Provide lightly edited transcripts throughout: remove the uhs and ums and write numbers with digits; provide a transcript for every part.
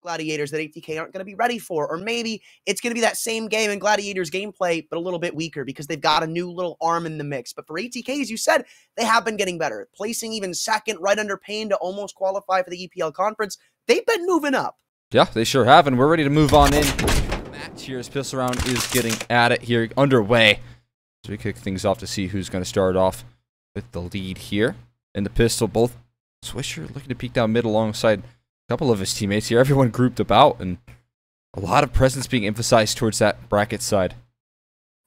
Gladiators that ATK aren't going to be ready for. Or maybe it's going to be that same game in Gladiators gameplay, but a little bit weaker because they've got a new little arm in the mix. But for ATK, as you said, they have been getting better. Placing even second, right under Payne to almost qualify for the EPL conference. They've been moving up. Yeah, they sure have, and we're ready to move on in. Match here as pistol round is getting at it here, underway. So we kick things off to see who's going to start off with the lead here. In the pistol, both Swisher looking to peek down mid alongside a couple of his teammates here. Everyone grouped about, and a lot of presence being emphasized towards that bracket side.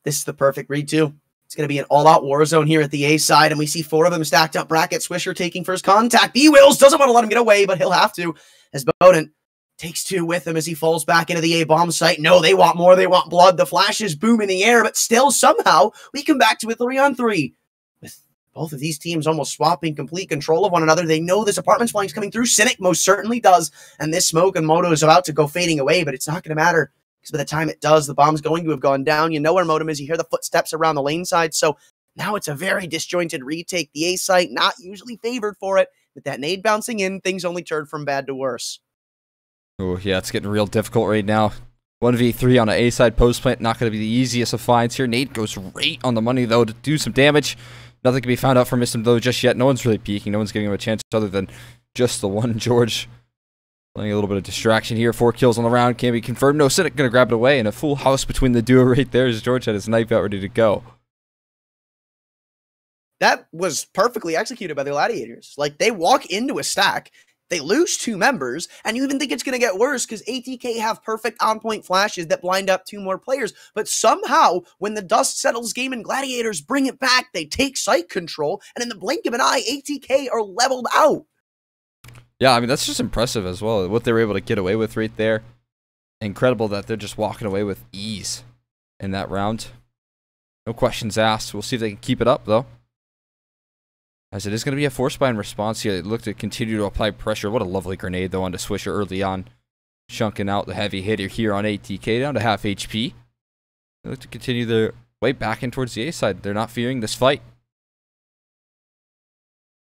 This is the perfect read, too. It's going to be an all-out war zone here at the A side, and we see 4 of them stacked up bracket. Swisher taking first contact. B-Wills doesn't want to let him get away, but he'll have to, as Bowden takes 2 with him as he falls back into the A-bomb site. No, they want more. They want blood. The flashes boom in the air, but still, somehow, we come back to a 3-on-3. With both of these teams almost swapping complete control of one another. They know this apartment flank's coming through. Cynic most certainly does, and this smoke and Moto is about to go fading away, but it's not going to matter. Because by the time it does, the bomb's going to have gone down. You know where Modem is. You hear the footsteps around the lane side. So now it's a very disjointed retake. The A site not usually favored for it. With that nade bouncing in, things only turned from bad to worse. Oh, yeah, it's getting real difficult right now. 1v3 on an A side post plant. Not going to be the easiest of finds here. Nade goes right on the money, though, to do some damage. Nothing can be found out from him, though, just yet. No one's really peeking. No one's giving him a chance other than just the one George. Playing a little bit of distraction here. 4 kills on the round. Can't be confirmed. No, Cynic going to grab it away. And a full house between the duo right there as George had his knife out ready to go. That was perfectly executed by the Gladiators. Like, they walk into a stack. They lose 2 members, and you even think it's going to get worse because ATK have perfect on-point flashes that blind up 2 more players. But somehow, when the dust settles, Gaimin Gladiators bring it back. They take site control, and in the blink of an eye, ATK are leveled out. Yeah, I mean, that's just impressive as well, what they were able to get away with right there. Incredible that they're just walking away with ease in that round. No questions asked. We'll see if they can keep it up, though. As it is going to be a force bind response here. They look to continue to apply pressure. What a lovely grenade, though, onto Swisher early on. Chunking out the heavy hitter here on ATK down to half HP. They look to continue their way back in towards the A side. They're not fearing this fight.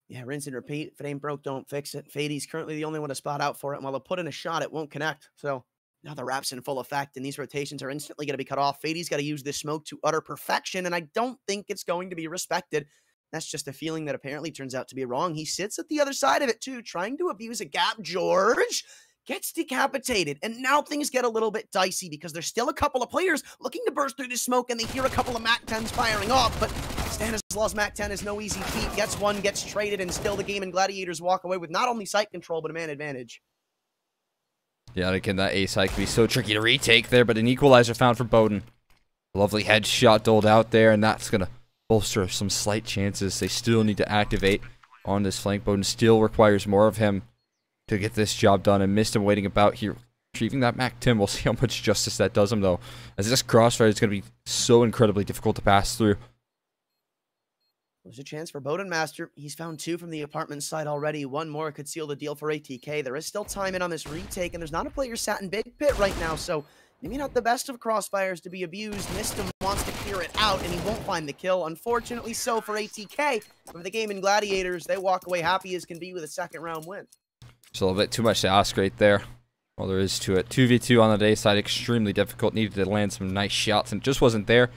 Yeah, rinse and repeat. If it ain't broke, don't fix it. Fady's currently the only one to spot out for it, and while they'll put in a shot, it won't connect. So now the wrap's in full effect, and these rotations are instantly going to be cut off. Fady's got to use this smoke to utter perfection, and I don't think it's going to be respected. That's just a feeling that apparently turns out to be wrong. He sits at the other side of it, too, trying to abuse a gap. George gets decapitated, and now things get a little bit dicey because there's still a couple of players looking to burst through the smoke, and they hear a couple of MAC-10s firing off, but Stanislaus MAC-10 is no easy feat. Gets one, gets traded, and still the Gaimin Gladiators walk away with not only site control, but a man advantage. Yeah, and again, that A side can be so tricky to retake there, but an equalizer found for Bowden. Lovely headshot doled out there, and that's going to bolster some slight chances. They still need to activate on this flank. Bowden still requires more of him to get this job done, and missed him waiting about here. Retrieving that MAC-10. We'll see how much justice that does him, though, as this crossfire is going to be so incredibly difficult to pass through. There's a chance for Bowden Master. He's found 2 from the apartment side already. 1 more could seal the deal for ATK. There is still time in on this retake, and there's not a player sat in big pit right now, so maybe not the best of crossfires to be abused. Mistum wants to clear it out, and he won't find the kill. Unfortunately so for ATK. For the Gaimin Gladiators, they walk away happy as can be with a second round win. Just a little bit too much to ask right there. Well, there is to it. 2v2 on the A side, extremely difficult. Needed to land some nice shots, and it just wasn't there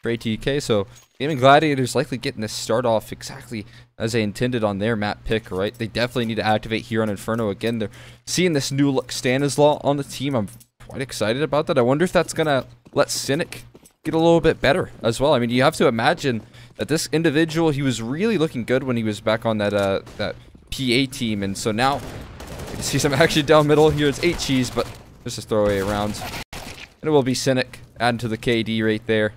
for ATK. So Gaimin Gladiators likely getting this start off exactly as they intended on their map pick, right? They definitely need to activate here on Inferno again. They're seeing this new look Stanislaus on the team. I'm quite excited about that. I wonder if that's going to let Cynic get a little bit better as well. I mean, you have to imagine that this individual, he was really looking good when he was back on that that PA team, and so now you can see some action down middle here. It's 8 cheese, but just a throwaway round. And it will be Cynic adding to the KD right there.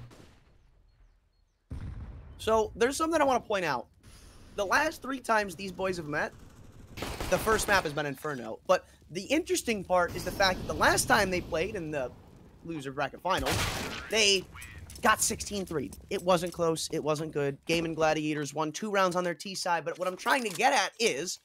So there's something I want to point out. The last 3 times these boys have met, the first map has been Inferno, but the interesting part is the fact that the last time they played in the loser bracket final, they got 16-3. It wasn't close. It wasn't good. Gaimin Gladiators won 2 rounds on their T side, but what I'm trying to get at is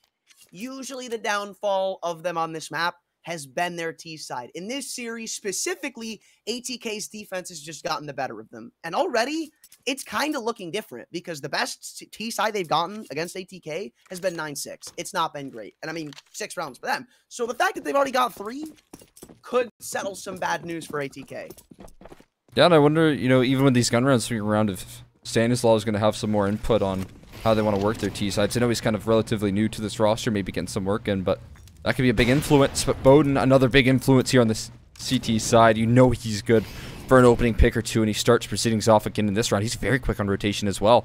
usually the downfall of them on this map has been their T side. In this series specifically, ATK's defense has just gotten the better of them. And already, it's kind of looking different because the best T side they've gotten against ATK has been 9-6. It's not been great. And I mean, 6 rounds for them. So the fact that they've already got 3, could settle some bad news for ATK. Yeah, and I wonder, you know, even when these gun rounds swing around, if Stanislaw is going to have some more input on how they want to work their T sides. I know he's kind of relatively new to this roster, maybe getting some work in, but that could be a big influence. But Bowden, another big influence here on the CT side. You know he's good for an opening pick or two, and he starts proceedings off again in this round. He's very quick on rotation as well.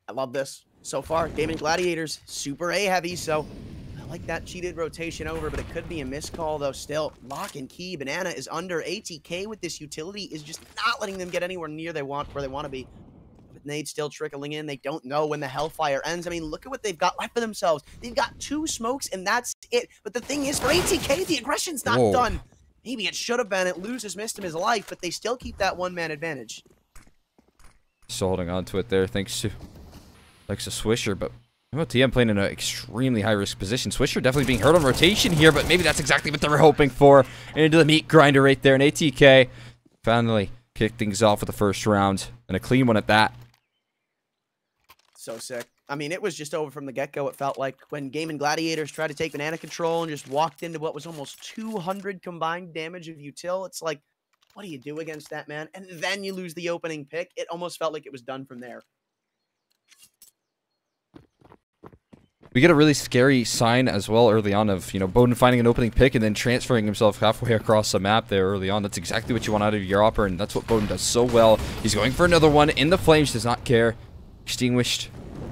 I love this. So far, Gaimin Gladiators, super A heavy, so I like that cheated rotation over, but it could be a miscall though still. Lock and key, Banana is under. ATK with this utility is just not letting them get anywhere near where they want to be. With nades still trickling in, they don't know when the Hellfire ends. I mean, look at what they've got left for themselves. They've got 2 smokes, and that's it. But the thing is, for ATK, the aggression's not done. Maybe it should have been. It loses missed him his life, but they still keep that one-man advantage. Still holding on to it there, thanks to Swisher, but TM playing in an extremely high-risk position. Swisher definitely being hurt on rotation here, but maybe that's exactly what they were hoping for. Into the meat grinder right there, and ATK finally kicked things off with the first round, and a clean one at that. So sick. I mean, it was just over from the get-go, it felt like, when Gaimin Gladiators tried to take Banana control and just walked into what was almost 200 combined damage of util. It's like, what do you do against that, man? And then you lose the opening pick. It almost felt like it was done from there. We get a really scary sign as well early on of, you know, Bowden finding an opening pick and then transferring himself halfway across the map there early on. That's exactly what you want out of your opera, and that's what Bowden does so well. He's going for another one in the flames, does not care. Extinguished,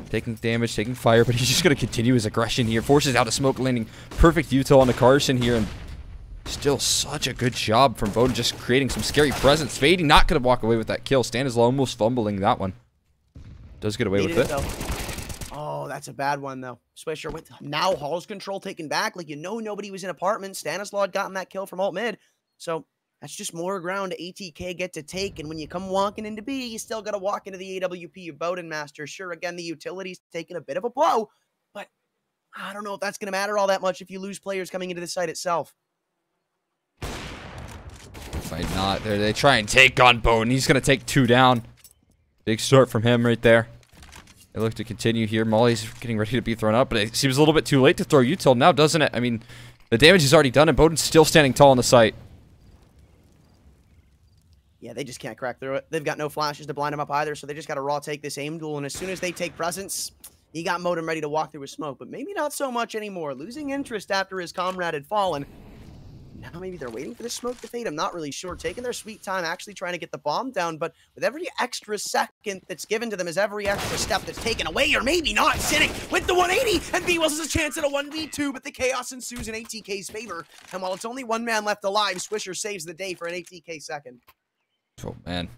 taking damage, taking fire, but he's just going to continue his aggression here. Forces out a smoke, landing perfect util on the Carson here, and still such a good job from Bowden, just creating some scary presence. Fading not going to walk away with that kill. Stanislaw almost fumbling that one. Does get away with it. Oh, that's a bad one, though. Swisher with now Hall's control taken back. Like, you know, nobody was in apartment. Stanislaw had gotten that kill from alt mid. So that's just more ground ATK get to take. And when you come walking into B, you still got to walk into the AWP of Bowden Master. Sure, again, the utility's taking a bit of a blow, but I don't know if that's going to matter all that much if you lose players coming into the site itself. Might not. They try and take on Bowden. He's going to take 2 down. Big start from him right there. They look to continue here. Molly's getting ready to be thrown up, but it seems a little bit too late to throw util now, doesn't it? I mean, the damage is already done, and Bowden's still standing tall on the site. Yeah, they just can't crack through it. They've got no flashes to blind them up either, so they just got to raw take this aim duel, and as soon as they take presence, he got Modem ready to walk through his smoke, but maybe not so much anymore. Losing interest after his comrade had fallen. Now maybe they're waiting for the smoke to fade. I'm not really sure. Taking their sweet time, actually trying to get the bomb down, but with every extra second that's given to them is every extra step that's taken away, or maybe not. Sitting with the 180, and B-Wells has a chance at a 1v2, but the chaos ensues in ATK's favor. And while it's only one man left alive, Swisher saves the day for an ATK second. Oh, man.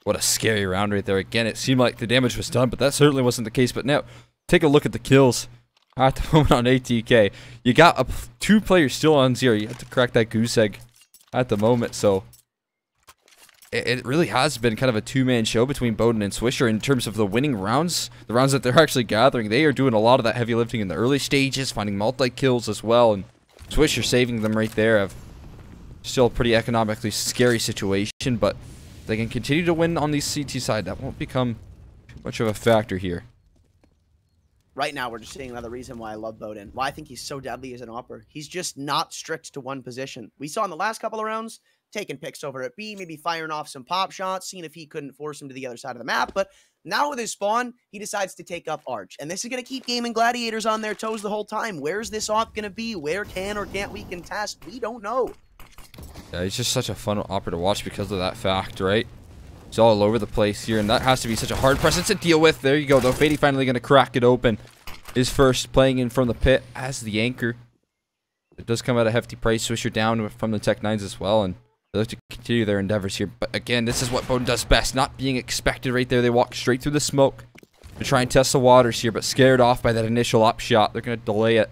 What a scary round right there. Again, it seemed like the damage was done, but that certainly wasn't the case. But now, take a look at the kills at the moment on ATK. You got 2 players still on 0. You have to crack that goose egg at the moment. So it really has been kind of a 2-man show between Bowden and Swisher in terms of the winning rounds. The rounds that they're actually gathering. They are doing a lot of that heavy lifting in the early stages, finding multi-kills as well. And Swisher saving them right there. Of still a pretty economically scary situation, but they can continue to win on the CT side. That won't become too much of a factor here. Right now, we're just seeing another reason why I love Bowden. Why I think he's so deadly as an opper. He's just not strict to one position. We saw in the last couple of rounds, taking picks over at B, maybe firing off some pop shots, seeing if he couldn't force him to the other side of the map. But now with his spawn, he decides to take up Arch. And this is going to keep Gaimin Gladiators on their toes the whole time. Where's this op going to be? Where can or can't we contest? We don't know. Yeah, he's just such a fun opera to watch because of that fact, right? He's all over the place here, and that has to be such a hard presence to deal with. There you go, though. Fady finally going to crack it open. His first playing in from the pit as the anchor. It does come at a hefty price. Swisher down from the Tech 9s as well, and they look to continue their endeavors here. But again, this is what Bowden does best. Not being expected right there. They walk straight through the smoke to try and test the waters here, but scared off by that initial op shot. They're going to delay it.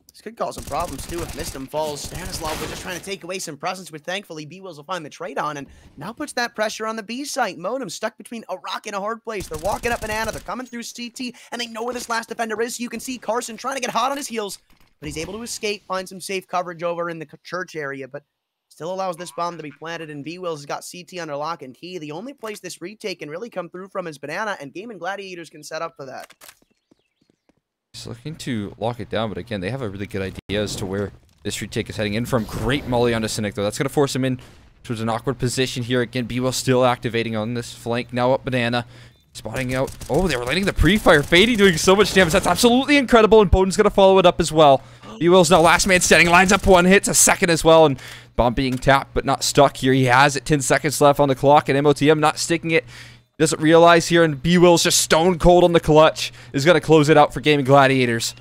This could cause some problems, too, if Mistum falls. Stanislaw was just trying to take away some presence, which thankfully B-Wills will find the trade on, and now puts that pressure on the B site. Modem stuck between a rock and a hard place. They're walking up Banana. They're coming through CT, and they know where this last defender is. So you can see Carson trying to get hot on his heels, but he's able to escape, find some safe coverage over in the church area, but still allows this bomb to be planted, and B-Wills has got CT under lock and key. The only place this retake can really come through from is Banana, and Gaimin Gladiators can set up for that. He's looking to lock it down, but again, they have a really good idea as to where This retake is heading in from great molly onto Cynic, though. That's going to force him in towards an awkward position here. Again, B-Will still activating on this flank. Now up Banana. Spotting out. Oh, they were landing the pre-fire. Fady doing so much damage. That's absolutely incredible, and Bowden's going to follow it up as well. B-Will's now last man standing. Lines up one, hits a second as well, and bomb being tapped, but not stuck here. He has it. 10 seconds left on the clock, and MOTM not sticking it. Doesn't realize here, and B-Will's just stone cold on the clutch. Is going to close it out for Gaimin Gladiators.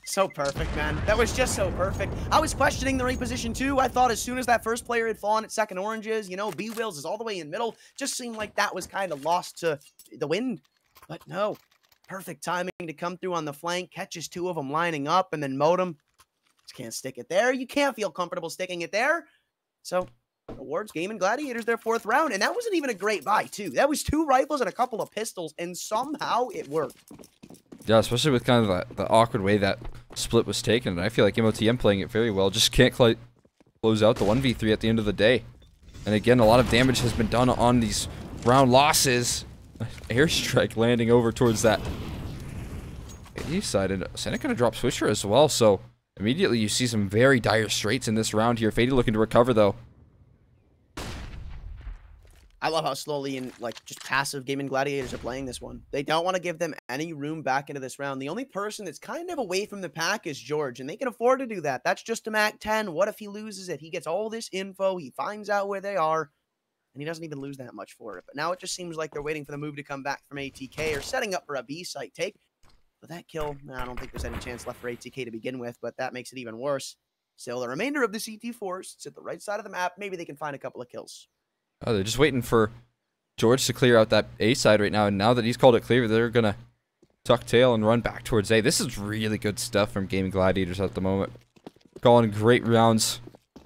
So perfect, man. That was just so perfect. I was questioning the reposition too. I thought as soon as that first player had fallen at second oranges, you know, B-Wills is all the way in middle. Just seemed like that was kind of lost to the wind. But no, perfect timing to come through on the flank. Catches two of them lining up, and then Modem just can't stick it there. You can't feel comfortable sticking it there. So awards Gaimin Gladiators their 4th round, and that wasn't even a great buy too. That was 2 rifles and a couple of pistols, and somehow it worked. Yeah, especially with kind of the awkward way that split was taken. And I feel like MOTM playing it very well. Just can't quite close out the 1v3 at the end of the day. And again, a lot of damage has been done on these round losses. Airstrike landing over towards that east side. And Cynic gonna drop Swisher as well. So immediately you see some very dire straits in this round here. Fady looking to recover though. I love how slowly and like just passive Gaimin Gladiators are playing this one. They don't want to give them any room back into this round. The only person that's kind of away from the pack is George, and they can afford to do that. That's just a Mac 10. What if he loses it? He gets all this info, he finds out where they are, and he doesn't even lose that much for it. But now it just seems like they're waiting for the move to come back from ATK or setting up for a B site take. But that kill, I don't think there's any chance left for ATK to begin with, but that makes it even worse. Still, the remainder of the CT force is at the right side of the map. Maybe they can find a couple of kills. Oh, they're just waiting for George to clear out that A side right now, and now that he's called it clear, they're gonna tuck tail and run back towards A. This is really good stuff from Gaimin Gladiators at the moment. Calling great rounds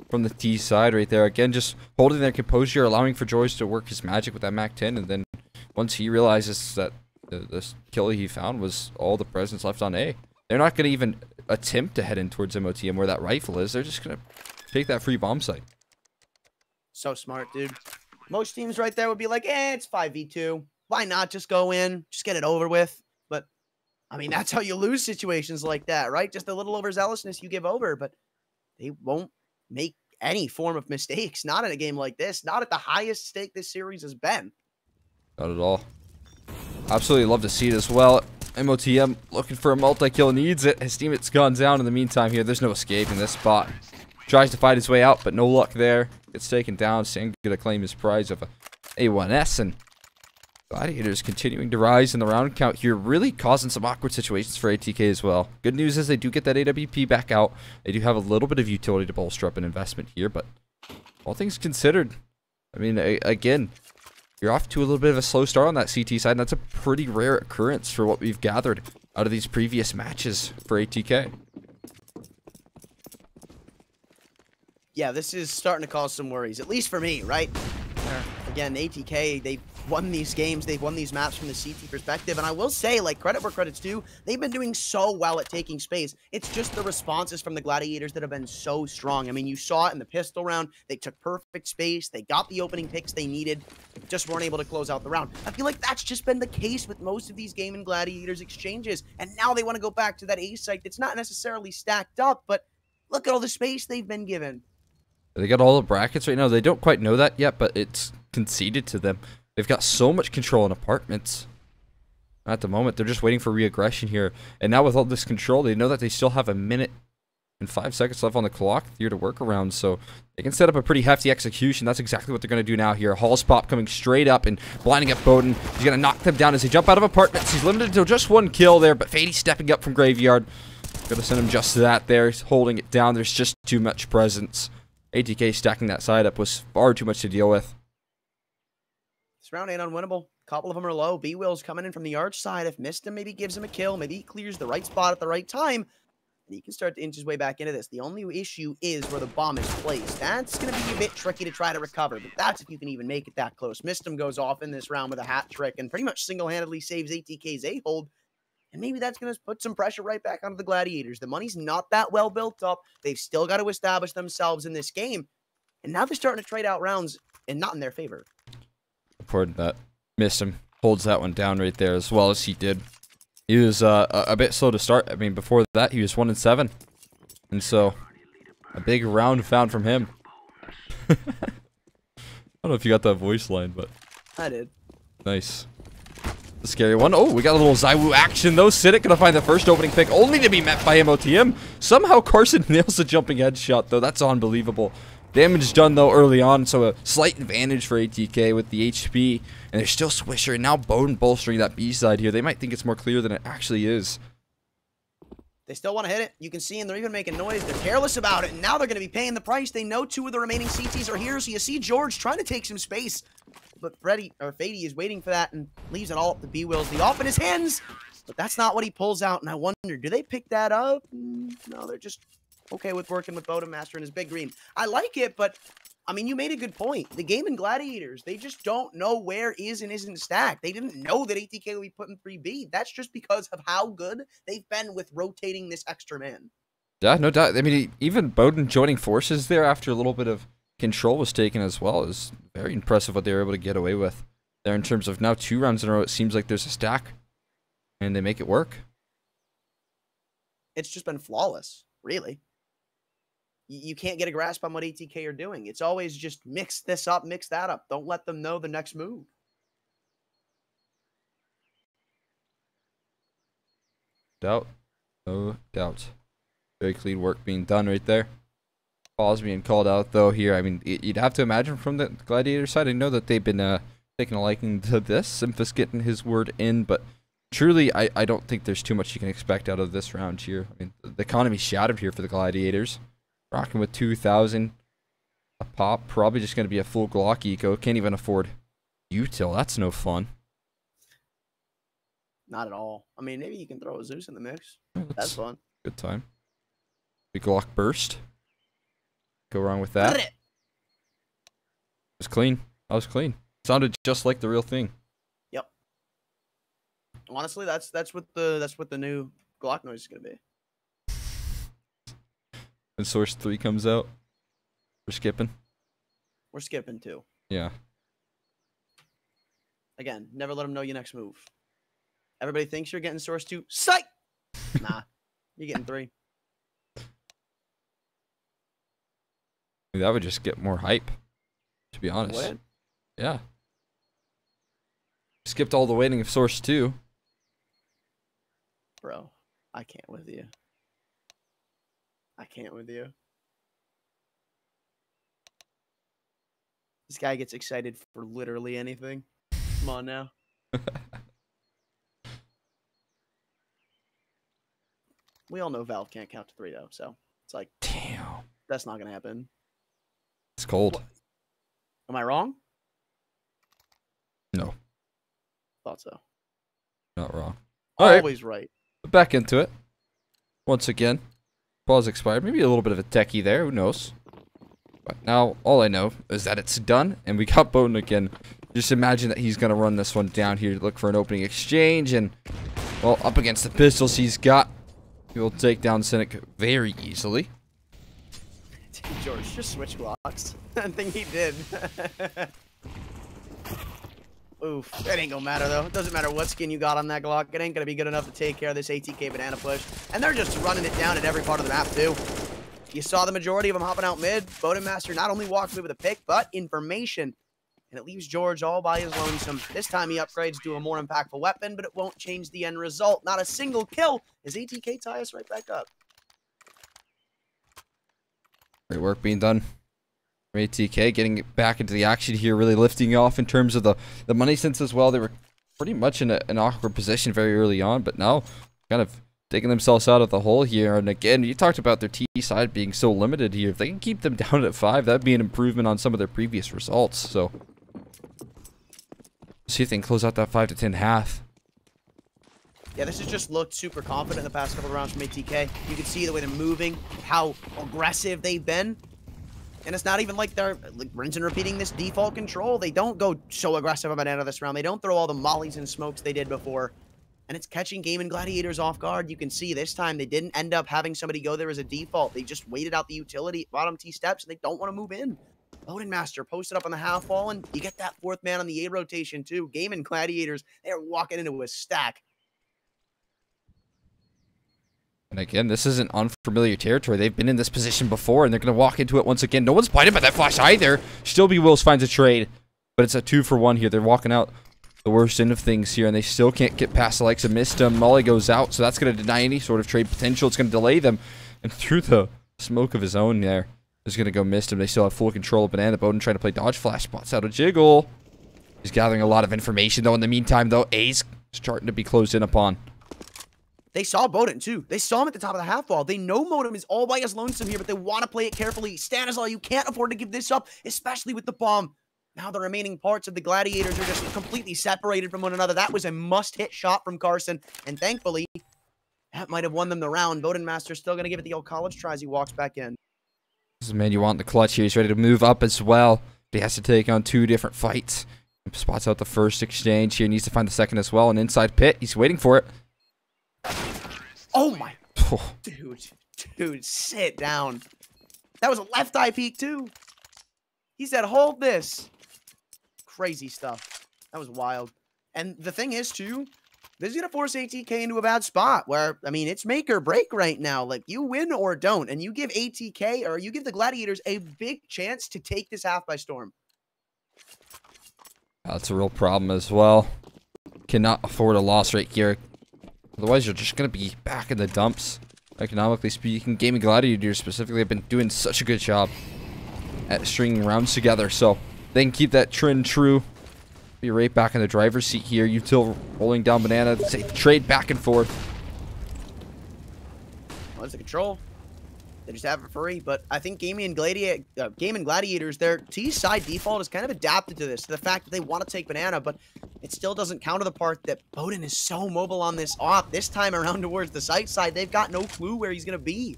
from the T side right there. Again, just holding their composure, allowing for George to work his magic with that Mac 10, and then once he realizes that this kill he found was all the presence left on A, they're not gonna even attempt to head in towards MOTM where that rifle is. They're just gonna take that free bomb site. So smart, dude. Most teams right there would be like, it's 5v2. Why not just go in? Just get it over with. But, I mean, that's how you lose situations like that, right? Just a little overzealousness you give over. But they won't make any form of mistakes. Not in a game like this. Not at the highest stake this series has been. Not at all. Absolutely love to see it as well. MOTM looking for a multi-kill, needs it. His teammate's gone down in the meantime here. There's no escaping this spot. Tries to fight his way out, but no luck there. Gets taken down. Sang gonna claim his prize of a A1S, and Gladiators continuing to rise in the round count here, really causing some awkward situations for ATK as well. Good news is they do get that AWP back out. They do have a little bit of utility to bolster up an investment here, but all things considered, I mean, again, you're off to a little bit of a slow start on that CT side, and that's a pretty rare occurrence for what we've gathered out of these previous matches for ATK. Yeah, this is starting to cause some worries, at least for me, right? Again, ATK, they've won these games, they've won these maps from the CT perspective, and I will say, like, credit where credit's due, they've been doing so well at taking space. It's just the responses from the Gladiators that have been so strong. I mean, you saw it in the pistol round. They took perfect space. They got the opening picks they needed, just weren't able to close out the round. I feel like that's just been the case with most of these Gaimin Gladiators exchanges, and now they want to go back to that A site that's not necessarily stacked up, but look at all the space they've been given. They got all the brackets right now. They don't quite know that yet, but it's conceded to them. They've got so much control in apartments. At the moment, they're just waiting for re-aggression here. And now with all this control, they know that they still have 1 minute and 5 seconds left on the clock here to work around. So they can set up a pretty hefty execution. That's exactly what they're going to do now here. Hall's pop coming straight up and blinding up Bowden. He's going to knock them down as they jump out of apartments. He's limited to just 1 kill there, but Fady stepping up from Graveyard. Going to send him just to that there. He's holding it down. There's just too much presence. ATK stacking that side up was far too much to deal with. This round ain't unwinnable. A couple of them are low. B-Will's coming in from the arch side. If missed him, maybe gives him a kill. Maybe he clears the right spot at the right time. And he can start to inch his way back into this. The only issue is where the bomb is placed. That's going to be a bit tricky to try to recover. But that's if you can even make it that close. Missed him goes off in this round with a hat trick and pretty much single-handedly saves ATK's A-hold. And maybe that's going to put some pressure right back onto the Gladiators. The money's not that well built up. They've still got to establish themselves in this game. And now they're starting to trade out rounds and not in their favor. Important that missed him. Holds that one down right there as well as he did. He was a bit slow to start. I mean, before that, he was 1-7. And so, a big round found from him. I don't know if you got that voice line, but... I did. Nice. The scary one. Oh, we got a little Zywoo action, though. Siddiq gonna find the first opening pick, only to be met by MOTM. Somehow Carson nails the jumping headshot, though. That's unbelievable. Damage done, though, early on, so a slight advantage for ATK with the HP. And there's still Swisher, and now Bowden bolstering that B side here. They might think it's more clear than it actually is. They still want to hit it. You can see, and they're even making noise. They're careless about it, and now they're going to be paying the price. They know 2 of the remaining CTs are here, so you see George trying to take some space. But Fady is waiting for that and leaves it all up to B-Wills. The off in his hands, but that's not what he pulls out, and I wonder, do they pick that up? No, they're just okay with working with Bowden Master and his big green. I like it, but, I mean, you made a good point. The Gaimin Gladiators, they just don't know where is and isn't stacked. They didn't know that ATK would be put in 3B. That's just because of how good they've been with rotating this extra man. Yeah, no doubt. I mean, even Bowden joining forces there after a little bit of control was taken as well is very impressive what they were able to get away with there in terms of now 2 rounds in a row. It seems like there's a stack, and they make it work. It's just been flawless, really. You can't get a grasp on what ATK are doing. It's always just mix this up, mix that up. Don't let them know the next move. Doubt. No doubt. Very clean work being done right there. Pause being called out, though, here. I mean, you'd have to imagine from the Gladiator side, I know that they've been taking a liking to this. Simphus getting his word in, but truly, I don't think there's too much you can expect out of this round here. I mean, the economy's shattered here for the Gladiators. Rocking with 2,000 a pop. Probably just going to be a full Glock eco. Can't even afford util. That's no fun. Not at all. I mean, maybe you can throw a Zeus in the mix. That's fun. Good time. Big Glock burst. Go wrong with that. It was clean. That was clean. Sounded just like the real thing. Yep. Honestly, that's what the new Glock noise is gonna be. And Source 3 comes out. We're skipping. We're skipping too. Yeah. Again, never let them know your next move. Everybody thinks you're getting Source 2. Psych! Nah, you're getting 3. That would just get more hype, to be honest. What? Yeah. Skipped all the waiting of Source 2. Bro, I can't with you. I can't with you. This guy gets excited for literally anything. Come on now. We all know Valve can't count to 3, though, so it's like, damn, that's not going to happen. It's cold. What? Am I wrong? No. Thought so. Not wrong. Always right. Back into it. Once again. Pause expired. Maybe a little bit of a techie there. Who knows? But now, all I know is that it's done, and we got Bowden again. Just imagine that he's going to run this one down here to look for an opening exchange, and, well, up against the pistols he's got, he will take down Cynic very easily. George, just switch Glocks. I think he did. Oof. It ain't gonna matter, though. It doesn't matter what skin you got on that Glock. It ain't gonna be good enough to take care of this ATK banana push. And they're just running it down at every part of the map, too. You saw the majority of them hopping out mid. Bowden Master not only walks away with a pick, but information. And it leaves George all by his lonesome. This time he upgrades to a more impactful weapon, but it won't change the end result. Not a single kill as ATK tie us right back up. Great work being done from ATK, getting back into the action here, really lifting off in terms of the money sense as well. They were pretty much in an awkward position very early on, but now kind of digging themselves out of the hole here. And again, you talked about their T side being so limited here. If they can keep them down at 5, that'd be an improvement on some of their previous results. So, see if they can close out that 5 to 10 half. Yeah, this has just looked super confident in the past couple of rounds from ATK. You can see the way they're moving, how aggressive they've been. And it's not even like they're like, rinsing and repeating this default control. They don't go so aggressive about end of this round. They don't throw all the mollies and smokes they did before. And it's catching Gaimin Gladiators off guard. You can see this time they didn't end up having somebody go there as a default. They just waited out the utility, bottom T steps, and they don't want to move in. Bowden Master posted up on the half wall, and you get that 4th man on the A rotation too. Gaimin Gladiators, they're walking into a stack. And again, this isn't unfamiliar territory. They've been in this position before, and they're going to walk into it once again. No one's blinded by that flash either. Still B Wills finds a trade, but it's a 2-for-1 here. They're walking out the worst end of things here, and they still can't get past the likes of Mista. Molly goes out, so that's going to deny any sort of trade potential. It's going to delay them, and through the smoke of his own there, is going to go Mista. They still have full control of Banana. Bowden trying to play dodge flash, spots out a jiggle. He's gathering a lot of information, though. In the meantime, though, A's starting to be closed in upon. They saw Bowden, too. They saw him at the top of the half wall. They know Modem is all by his lonesome here, but they want to play it carefully. Stanislaw, you can't afford to give this up, especially with the bomb. Now the remaining parts of the Gladiators are just completely separated from one another. That was a must-hit shot from Carson, and thankfully, that might have won them the round. Bowden Master's still going to give it the old college try as he walks back in. This is the man you want in the clutch here. He's ready to move up as well. But he has to take on 2 different fights. Spots out the first exchange here. Needs to find the second as well. An inside pit. He's waiting for it. Oh my. Dude, sit down. That was a left eye peek too. He said, hold this. Crazy stuff. That was wild. And the thing is too, this is going to force ATK into a bad spot where, I mean, it's make or break right now. Like, you win or don't. And you give ATK, or you give the Gladiators a big chance to take this half by storm. That's a real problem as well. Cannot afford a loss right here. Otherwise, you're just going to be back in the dumps. Economically speaking, Gaimin Gladiators specifically have been doing such a good job at stringing rounds together. So they can keep that trend true. Be right back in the driver's seat here. Util rolling down Banana. They trade back and forth. Well, it's a control. They just have it free, but I think Gaimin Gladiators, their T-side default is kind of adapted to this, to the fact that they want to take Banana, but it still doesn't counter the part that Bowden is so mobile on this off. This time around towards the site side, they've got no clue where he's going to be.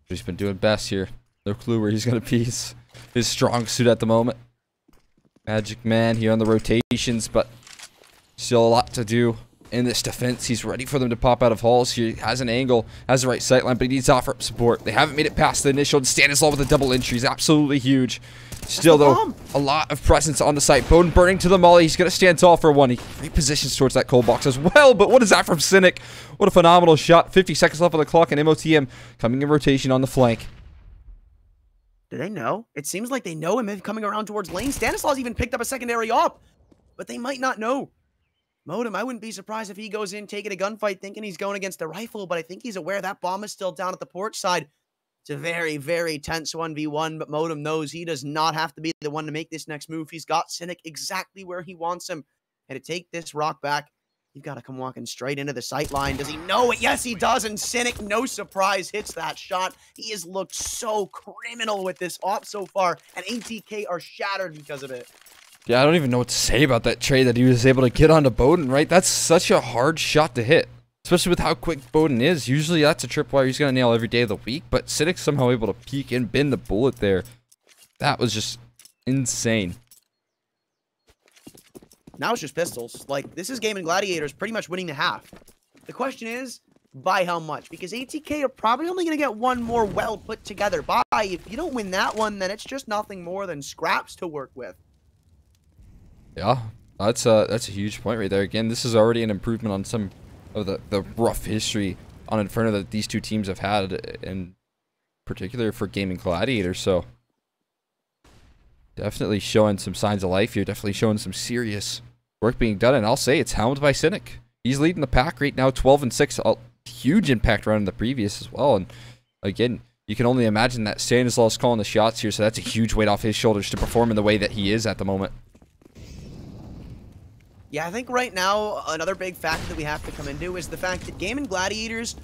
He's been doing best here. No clue where he's going to be. His strong suit at the moment. Magic Man here on the rotations, but still a lot to do in this defense. He's ready for them to pop out of halls here. He has an angle, has the right sight line, but he needs to offer up support. They haven't made it past the initial, and Stanislaw with a double entry is absolutely huge. Still, though, a lot of presence on the site. Bowden burning to the molly. He's going to stand tall for one. He repositions towards that cold box as well, but what is that from Cynic? What a phenomenal shot. 50 seconds left on the clock, and MOTM coming in rotation on the flank. Do they know? It seems like they know him coming around towards lane. Stanislaw's even picked up a secondary op, but they might not know. Modem, I wouldn't be surprised if he goes in taking a gunfight thinking he's going against the rifle, but I think he's aware that bomb is still down at the porch side. It's a very, very tense 1v1, but Modem knows he does not have to be the one to make this next move. He's got Cynic exactly where he wants him. And to take this rock back, you've got to come walking straight into the sight line. Does he know it? Yes, he does. And Cynic, no surprise, hits that shot. He has looked so criminal with this op so far, and ATK are shattered because of it. Yeah, I don't even know what to say about that trade that he was able to get onto Bowden, right? That's such a hard shot to hit, especially with how quick Bowden is. Usually that's a tripwire he's going to nail every day of the week, but Cynic's somehow able to peek and bend the bullet there. That was just insane. Now it's just pistols. Like, this is Gaimin Gladiators pretty much winning the half. The question is, by how much? Because ATK are probably only going to get one more well put together buy. If you don't win that one, then it's just nothing more than scraps to work with. Yeah, that's a huge point right there. Again, this is already an improvement on some of the rough history on Inferno that these two teams have had, in particular for Gaimin Gladiators. So definitely showing some signs of life here. Definitely showing some serious work being done, and I'll say it's helmed by Cynic. He's leading the pack right now, 12-6. A huge impact run in the previous as well. And again, you can only imagine that Stanislaw's calling the shots here, so that's a huge weight off his shoulders to perform in the way that he is at the moment. Yeah, I think right now, another big factor that we have to come into is the fact that Gaimin Gladiators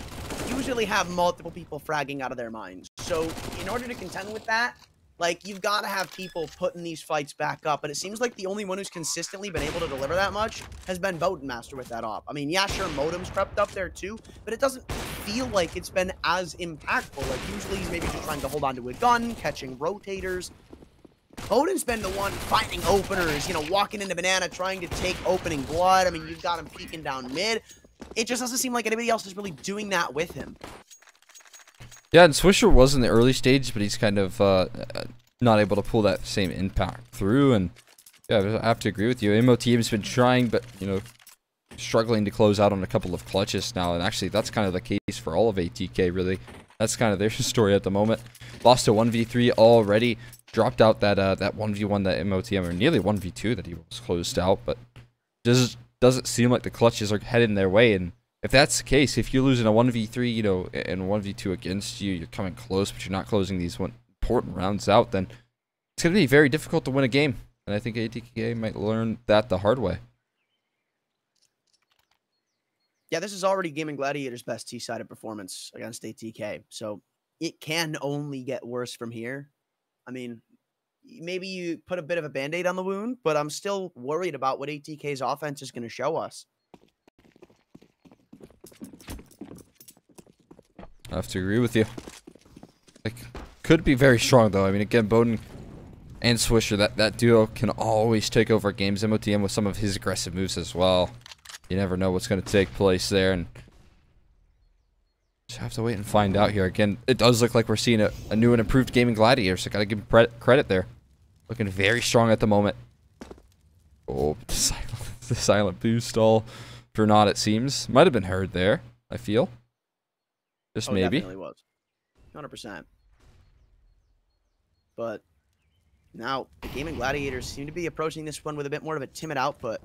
usually have multiple people fragging out of their minds. So, in order to contend with that, like, you've got to have people putting these fights back up. And it seems like the only one who's consistently been able to deliver that much has been Bowden Master with that op. I mean, yeah, sure, Modem's crept up there too, but it doesn't feel like it's been as impactful. Like, usually he's maybe just trying to hold on to a gun, catching rotators. Bowden's been the one finding openers, you know, walking into Banana, trying to take opening blood. I mean, you've got him peeking down mid. It just doesn't seem like anybody else is really doing that with him. Yeah, and Swisher was in the early stage, but he's kind of not able to pull that same impact through. And yeah, I have to agree with you. MOTM's been trying, but, you know, struggling to close out on a couple of clutches now, and actually that's kind of the case for all of ATK, really. That's kind of their story at the moment. Lost to 1v3 already. Dropped out that 1v1 that MOTM, or nearly 1v2 that he was closed out, but doesn't seem like the clutches are heading their way. And if that's the case, if you're losing a 1v3, you know, and 1v2 against you, you're coming close, but you're not closing these important rounds out, then it's going to be very difficult to win a game. And I think ATK might learn that the hard way. Yeah, this is already Gaimin Gladiators' best T-sided performance against ATK, so it can only get worse from here. I mean, maybe you put a bit of a Band-Aid on the wound, but I'm still worried about what ATK's offense is going to show us. I have to agree with you. Like, could be very strong, though. I mean, again, Bowden and Swisher, that duo can always take over games. MOTM with some of his aggressive moves as well. You never know what's going to take place there, and just have to wait and find out here. Again, it does look like we're seeing a new and improved Gaimin Gladiators, so got to give him credit there. Looking very strong at the moment. Oh, the silent boost all for naught, it seems. Might have been heard there, I feel. Just maybe. Definitely was. 100%. But now, the Gaimin Gladiators seem to be approaching this one with a bit more of a timid output.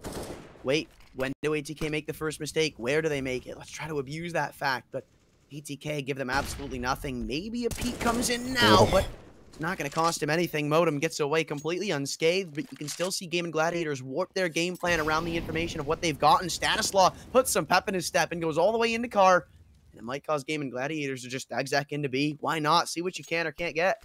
Wait, when do ATK make the first mistake? Where do they make it? Let's try to abuse that fact, but ATK give them absolutely nothing. Maybe a peek comes in now, but it's not going to cost him anything. Modem gets away completely unscathed, but you can still see Gaimin Gladiators warp their game plan around the information of what they've gotten. Stanislaw puts some pep in his step and goes all the way into car, and it might cause Gaimin Gladiators to just exec into B. Why not? See what you can or can't get.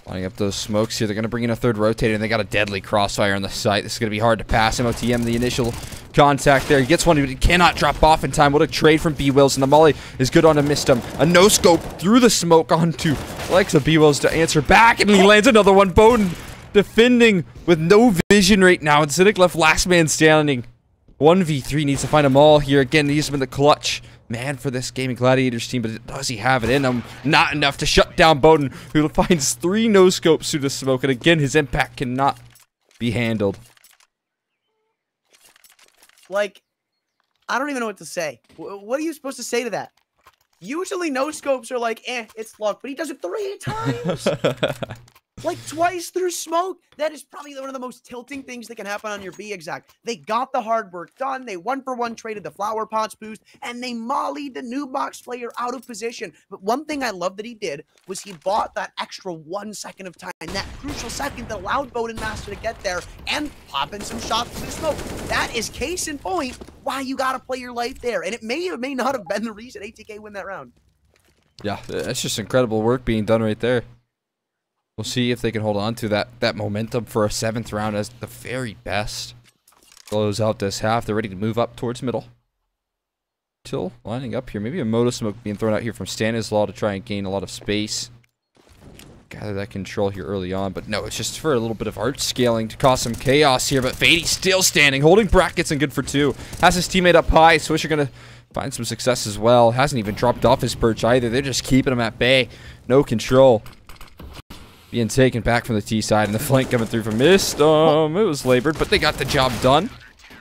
Lining up those smokes here. They're going to bring in a third rotator, and they got a deadly crossfire on the site. This is going to be hard to pass. MOTM, the initial contact there. He gets one, but he cannot drop off in time. What a trade from B-Wills, and the molly is good on to Mistum. A no-scope through the smoke onto Alexa B-Wills to answer back, and he lands another one. Bowden defending with no vision right now, and Cynic left last man standing. 1v3 needs to find them all here. Again, he's been the clutch man for this Gaimin Gladiators team, but does he have it in him? Not enough to shut down Bowden, who finds 3 no-scopes through the smoke, and again, his impact cannot be handled. Like, I don't even know what to say. What are you supposed to say to that? Usually no-scopes are like, it's luck, but he does it 3 times. Like, twice through smoke. That is probably one of the most tilting things that can happen on your B exec. They got the hard work done. They 1-for-1 traded the flower pots boost, and they mollied the new box player out of position. But one thing I love that he did was he bought that extra 1 second of time, that crucial second that allowed Bowden Master to get there and pop in some shots through the smoke. That is case in point why you got to play your life there. And it may or may not have been the reason ATK win that round. Yeah, that's just incredible work being done right there. We'll see if they can hold on to that momentum for a 7th round as the very best. Close out this half. They're ready to move up towards middle. Till lining up here. Maybe a Moto Smoke being thrown out here from Stanislaw to try and gain a lot of space. Gather that control here early on. But no, it's just for a little bit of art scaling to cause some chaos here. But Fady still standing, holding brackets and good for 2. Has his teammate up high. Swisher going to find some success as well. Hasn't even dropped off his perch either. They're just keeping him at bay. No control. Being taken back from the T side, and the flank coming through from Mistum. It was labored, but they got the job done.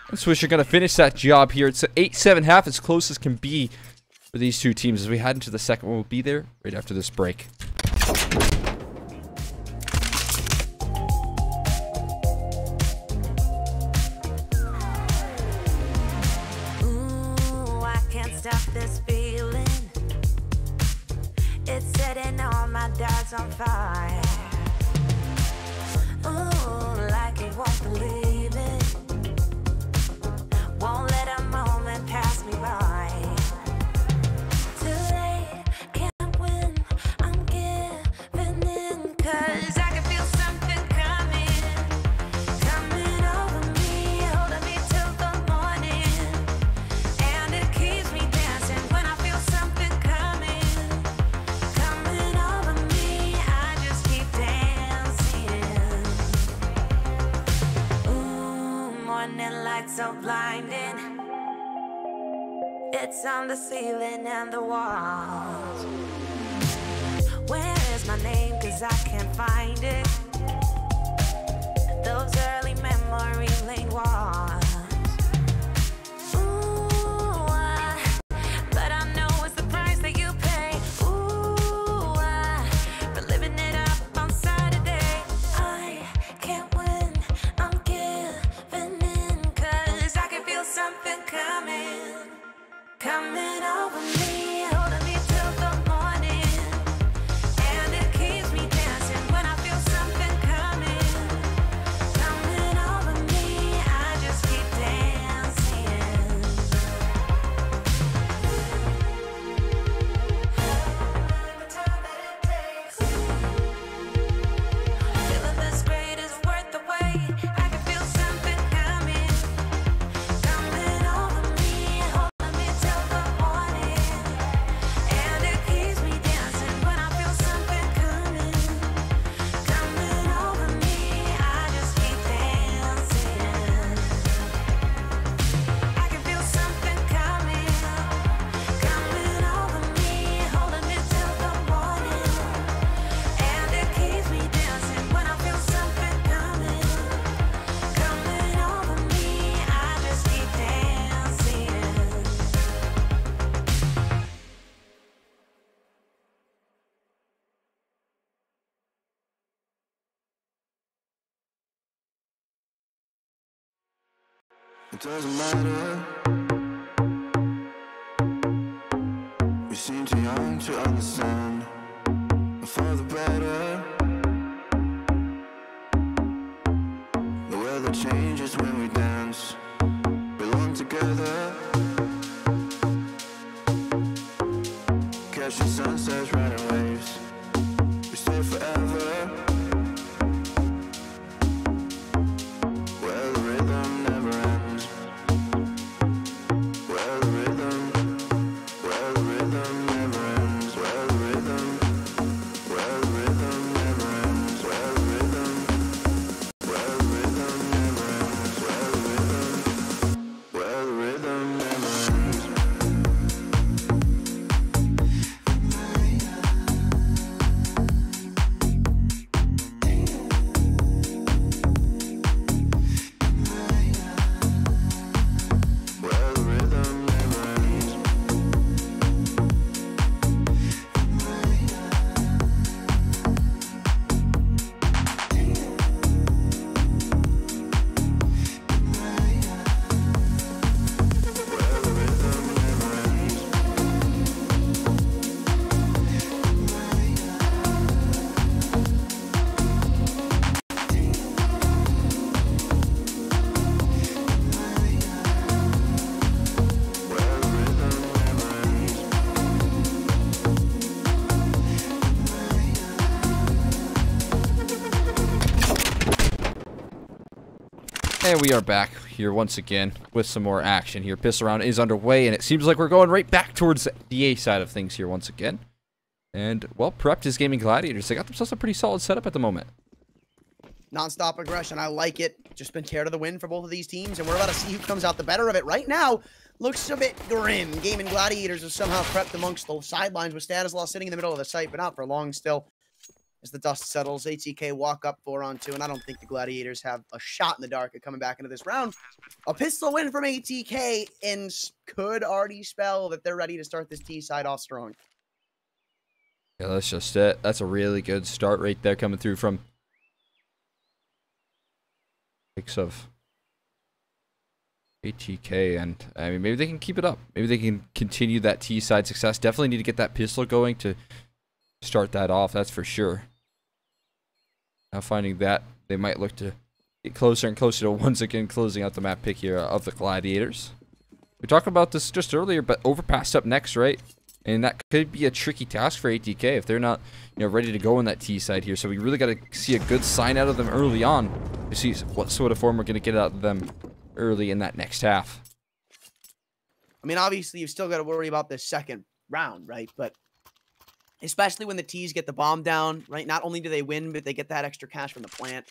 And Swisher going to finish that job here. It's an 8-7 half, as close as can be for these two teams. As we head into the second one, we'll be there right after this break. Ooh, I can't stop this feeling. It's setting all my doubts on fire. Ooh, like you won't believe it. Won't let a moment pass me by. Too late, can't win. I'm giving in, 'cause I can feel something coming over me, holding me till the morning. And it keeps me dancing when I feel something coming over me. I just keep dancing. Ooh, morning light so blinding. It's on the ceiling and the walls. Where is my name? 'Cause I can't find it. Those early memory lane walls. It doesn't matter. We seem too young to understand. For the better. The weather changes when we dance. Belong together. Catching sunsets, riding waves. We stay forever. Where the rhythm never ends. Where the rhythm never ends. Where the rhythm never ends. Where the rhythm never ends. Where the rhythm never ends. Where the rhythm never ends. Where the rhythm never ends. Where the rhythm never ends. And we are back here once again with some more action here. Pistol round is underway, and it seems like we're going right back towards the A side of things here once again. And, well, prepped is Gaimin Gladiators. They got themselves a pretty solid setup at the moment. Non-stop aggression. I like it. Just been care to the win for both of these teams, and we're about to see who comes out the better of it. Right now, looks a bit grim. Gaimin Gladiators are somehow prepped amongst the sidelines with Stanislaw sitting in the middle of the site, but not for long still. As the dust settles, ATK walk up 4-on-2, and I don't think the Gladiators have a shot in the dark at coming back into this round. A pistol win from ATK and could already spell that they're ready to start this T side off strong. Yeah, that's just it. That's a really good start right there coming through from mix of ATK, and I mean, maybe they can keep it up. Maybe they can continue that T side success. Definitely need to get that pistol going to start that off, that's for sure. Now finding that they might look to get closer and closer to once again closing out the map pick here of the Gladiators. We talked about this just earlier, but overpass up next, right? And that could be a tricky task for ATK if they're not, ready to go in that T side here. So we really got to see a good sign out of them early on to see what sort of form we're going to get out of them early in that next half. I mean, obviously, you've still got to worry about this second round, right? But especially when the T's get the bomb down, right? Not only do they win, but they get that extra cash from the plant.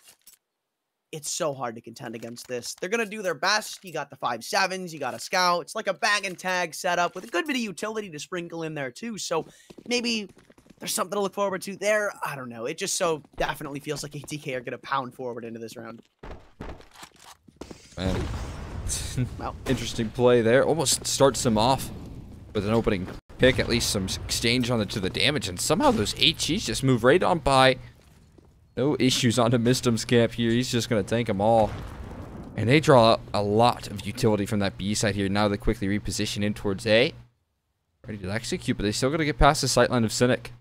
It's so hard to contend against this. They're going to do their best. You got the 5.7s, you got a scout. It's like a bag and tag setup with a good bit of utility to sprinkle in there too. So maybe there's something to look forward to there. I don't know. It just so definitely feels like ATK are going to pound forward into this round. Man. Well, interesting play there. Almost starts them off with an opening pick, at least some exchange on to the damage, and somehow those HEs just move right on by. No issues onto Mistum's camp here. He's just going to tank them all. And they draw a lot of utility from that B side here. Now they quickly reposition in towards A. Ready to execute, but they still got to get past the sightline of Cynic.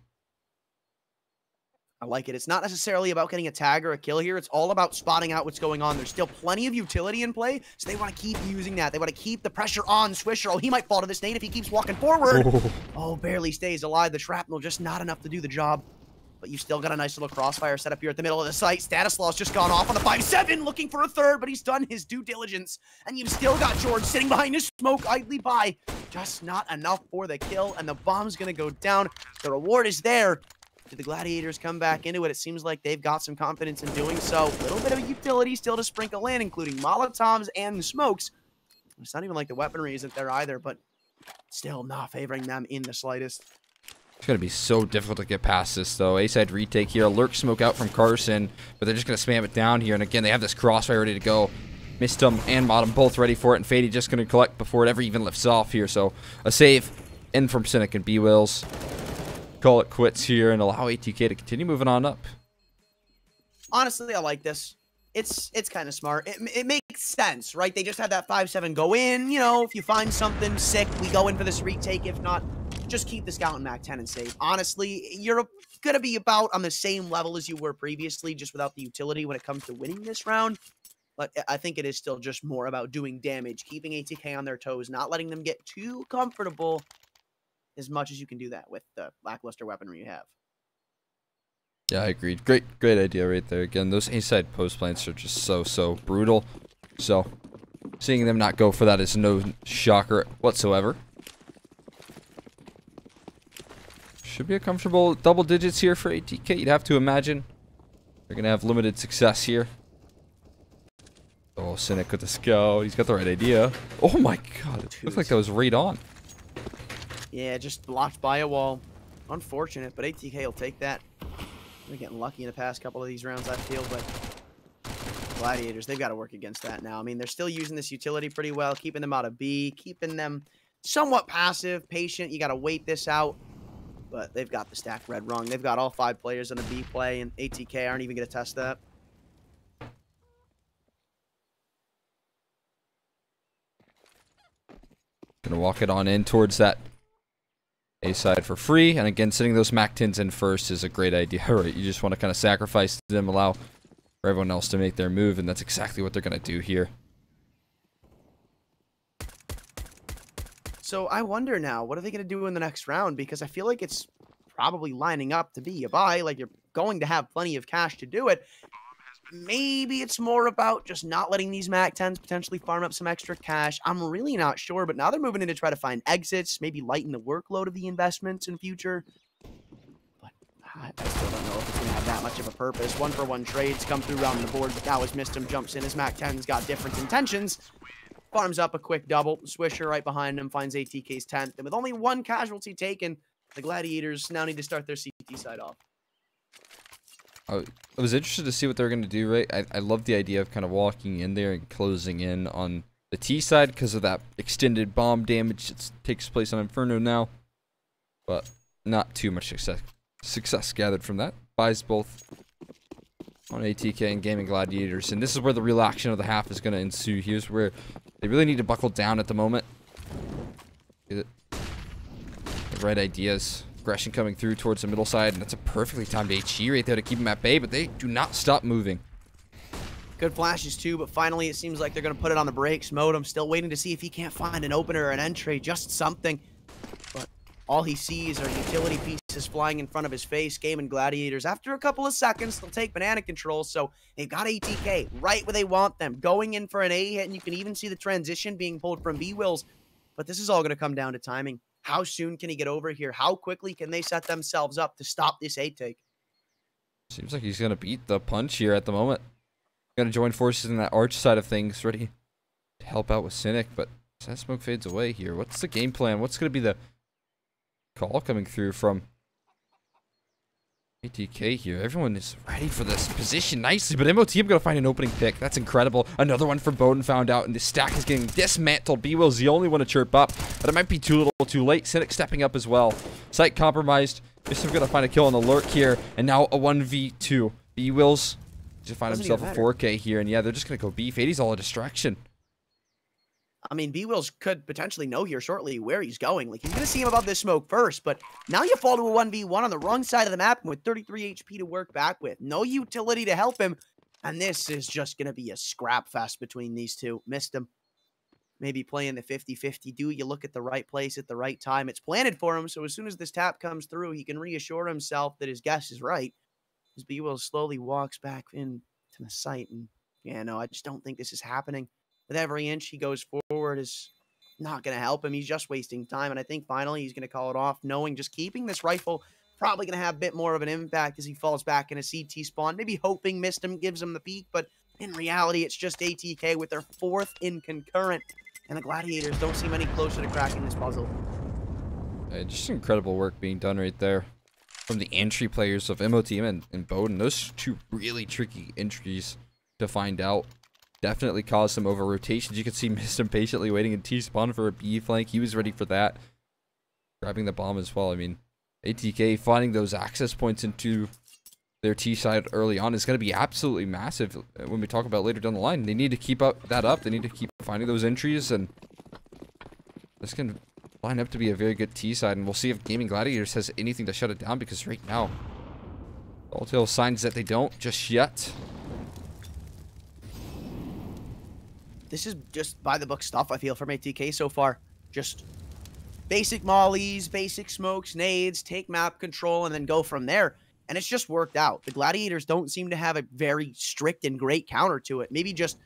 I like it. It's not necessarily about getting a tag or a kill here. It's all about spotting out what's going on. There's still plenty of utility in play, so they want to keep using that. They want to keep the pressure on Swisher. Oh, he might fall to this nade if he keeps walking forward. Oh, barely stays alive. The shrapnel just not enough to do the job. But you still got a nice little crossfire set up here at the middle of the site. Stanislaw's just gone off on the 5.7, looking for a third, but he's done his due diligence. And you've still got George sitting behind his smoke, idly by. Just not enough for the kill, and the bomb's going to go down. The reward is there. Did the Gladiators come back into it? It seems like they've got some confidence in doing so. A little bit of a utility still to sprinkle in, including Molotovs and smokes. It's not even like the weaponry isn't there either, but still not favoring them in the slightest. It's going to be so difficult to get past this, though. A-side retake here. A lurk smoke out from Carson, but they're just going to spam it down here. And again, they have this crossfire ready to go. Mistum and Bottom both ready for it, and Fady just going to collect before it ever even lifts off here. So a save in from Cynic and B-Wills. Call it quits here and allow ATK to continue moving on up. Honestly, I like this. it's kind of smart. It makes sense, right? They just had that 5-7 go in. You know, if you find something sick, we go in for this retake. If not, just keep the scout and Mac 10 and save. Honestly, you're going to be about on the same level as you were previously, just without the utility when it comes to winning this round. But I think it is still just more about doing damage, keeping ATK on their toes, not letting them get too comfortable as much as you can do that with the lackluster weaponry you have. Yeah, I agreed. Great idea right there. Again, those A-side post plants are just so brutal. So, seeing them not go for that is no shocker whatsoever. Should be a comfortable double digits here for ATK. You'd have to imagine. They're going to have limited success here. Oh, Cynic with the scout. He's got the right idea. Oh my god. It looked like that was right on. Yeah, just blocked by a wall. Unfortunate, but ATK will take that. They're getting lucky in the past couple of these rounds, I feel, but Gladiators, they've got to work against that now. I mean, they're still using this utility pretty well, keeping them out of B, keeping them somewhat passive, patient. You got to wait this out, but they've got the stack red wrong. They've got all 5 players on a B play, and ATK aren't even going to test that. Gonna walk it on in towards that A side for free, and again, sitting those Mac 10s in first is a great idea, right? You just want to kind of sacrifice them, allow for everyone else to make their move, and that's exactly what they're gonna do here. So I wonder now, what are they going to do in the next round? Because I feel like it's probably lining up to be a buy. Like, you're going to have plenty of cash to do it. Maybe it's more about just not letting these Mac 10s potentially farm up some extra cash. I'm really not sure, but now they're moving in to try to find exits, maybe lighten the workload of the investments in future. But I still don't know if it's going to have that much of a purpose. 1-for-1 trades come through round the board, but now as Mistim jumps in, his Mac 10's got different intentions. Farms up a quick double. Swisher right behind him finds ATK's 10th. And with only 1 casualty taken, the Gladiators now need to start their CT side off. I was interested to see what they're going to do, right? I love the idea of kind of walking in there and closing in on the T side because of that extended bomb damage that takes place on Inferno now. But not too much success gathered from that. Buys both on ATK and Gaimin Gladiators. And this is where the real action of the half is going to ensue. Here's where they really need to buckle down at the moment. Get it? The right ideas. Aggression coming through towards the middle side, and that's a perfectly timed HE right there to keep him at bay, but they do not stop moving. Good flashes too, but finally it seems like they're going to put it on the brakes. Modem still waiting to see if he can't find an opener or an entry, just something. But all he sees are utility pieces flying in front of his face. Gaimin Gladiators, after a couple of seconds, they'll take banana control, so they've got ATK right where they want them, going in for an A hit, and you can even see the transition being pulled from B-Wills. But this is all going to come down to timing. How soon can he get over here? How quickly can they set themselves up to stop this A take? Seems like he's going to beat the punch here at the moment. Going to join forces in that arch side of things, ready to help out with Cynic, but as that smoke fades away here, what's the game plan? What's going to be the call coming through from ATK here? Everyone is ready for this position nicely, but MOT going to find an opening pick. That's incredible. Another one for Bowden found out, and the stack is getting dismantled. B-Will's the only one to chirp up, but it might be too little too late. Cynic stepping up as well. Site compromised. Mistim going to find a kill on the lurk here, and now a 1v2. B-Will's to find himself a 4K here, and yeah, they're just going to go beef. 80's all a distraction. I mean, B-Wills could potentially know here shortly where he's going. Like, he's going to see him above this smoke first, but now you fall to a 1v1 on the wrong side of the map with 33 HP to work back with. No utility to help him, and this is just going to be a scrap fest between these two. Missed him. Maybe playing the 50-50. Do you look at the right place at the right time? It's planted for him, so as soon as this tap comes through, he can reassure himself that his guess is right. As B-Will slowly walks back into the site, and yeah, no, I just don't think this is happening. With every inch he goes forward is not going to help him. He's just wasting time, and I think finally he's going to call it off, knowing just keeping this rifle probably going to have a bit more of an impact as he falls back in a CT spawn. Maybe hoping Mistim gives him the peak, but in reality, it's just ATK with their 4th in concurrent, and the Gladiators don't seem any closer to cracking this puzzle. Just incredible work being done right there from the entry players of MOT and Bowden. Those 2 really tricky entries to find out. Definitely caused some over rotations. You could see Mistim patiently waiting in T-spawn for a B flank. He was ready for that. Grabbing the bomb as well. I mean, ATK finding those access points into their T side early on is going to be absolutely massive when we talk about later down the line. They need to keep that up. They need to keep finding those entries, and this can line up to be a very good T side, and we'll see if Gaimin Gladiators has anything to shut it down, because right now, all tell signs that they don't just yet. This is just by the book stuff, I feel, from ATK so far. Just basic mollies, basic smokes, nades, take map control, and then go from there. And it's just worked out. The Gladiators don't seem to have a very strict and great counter to it. Maybe just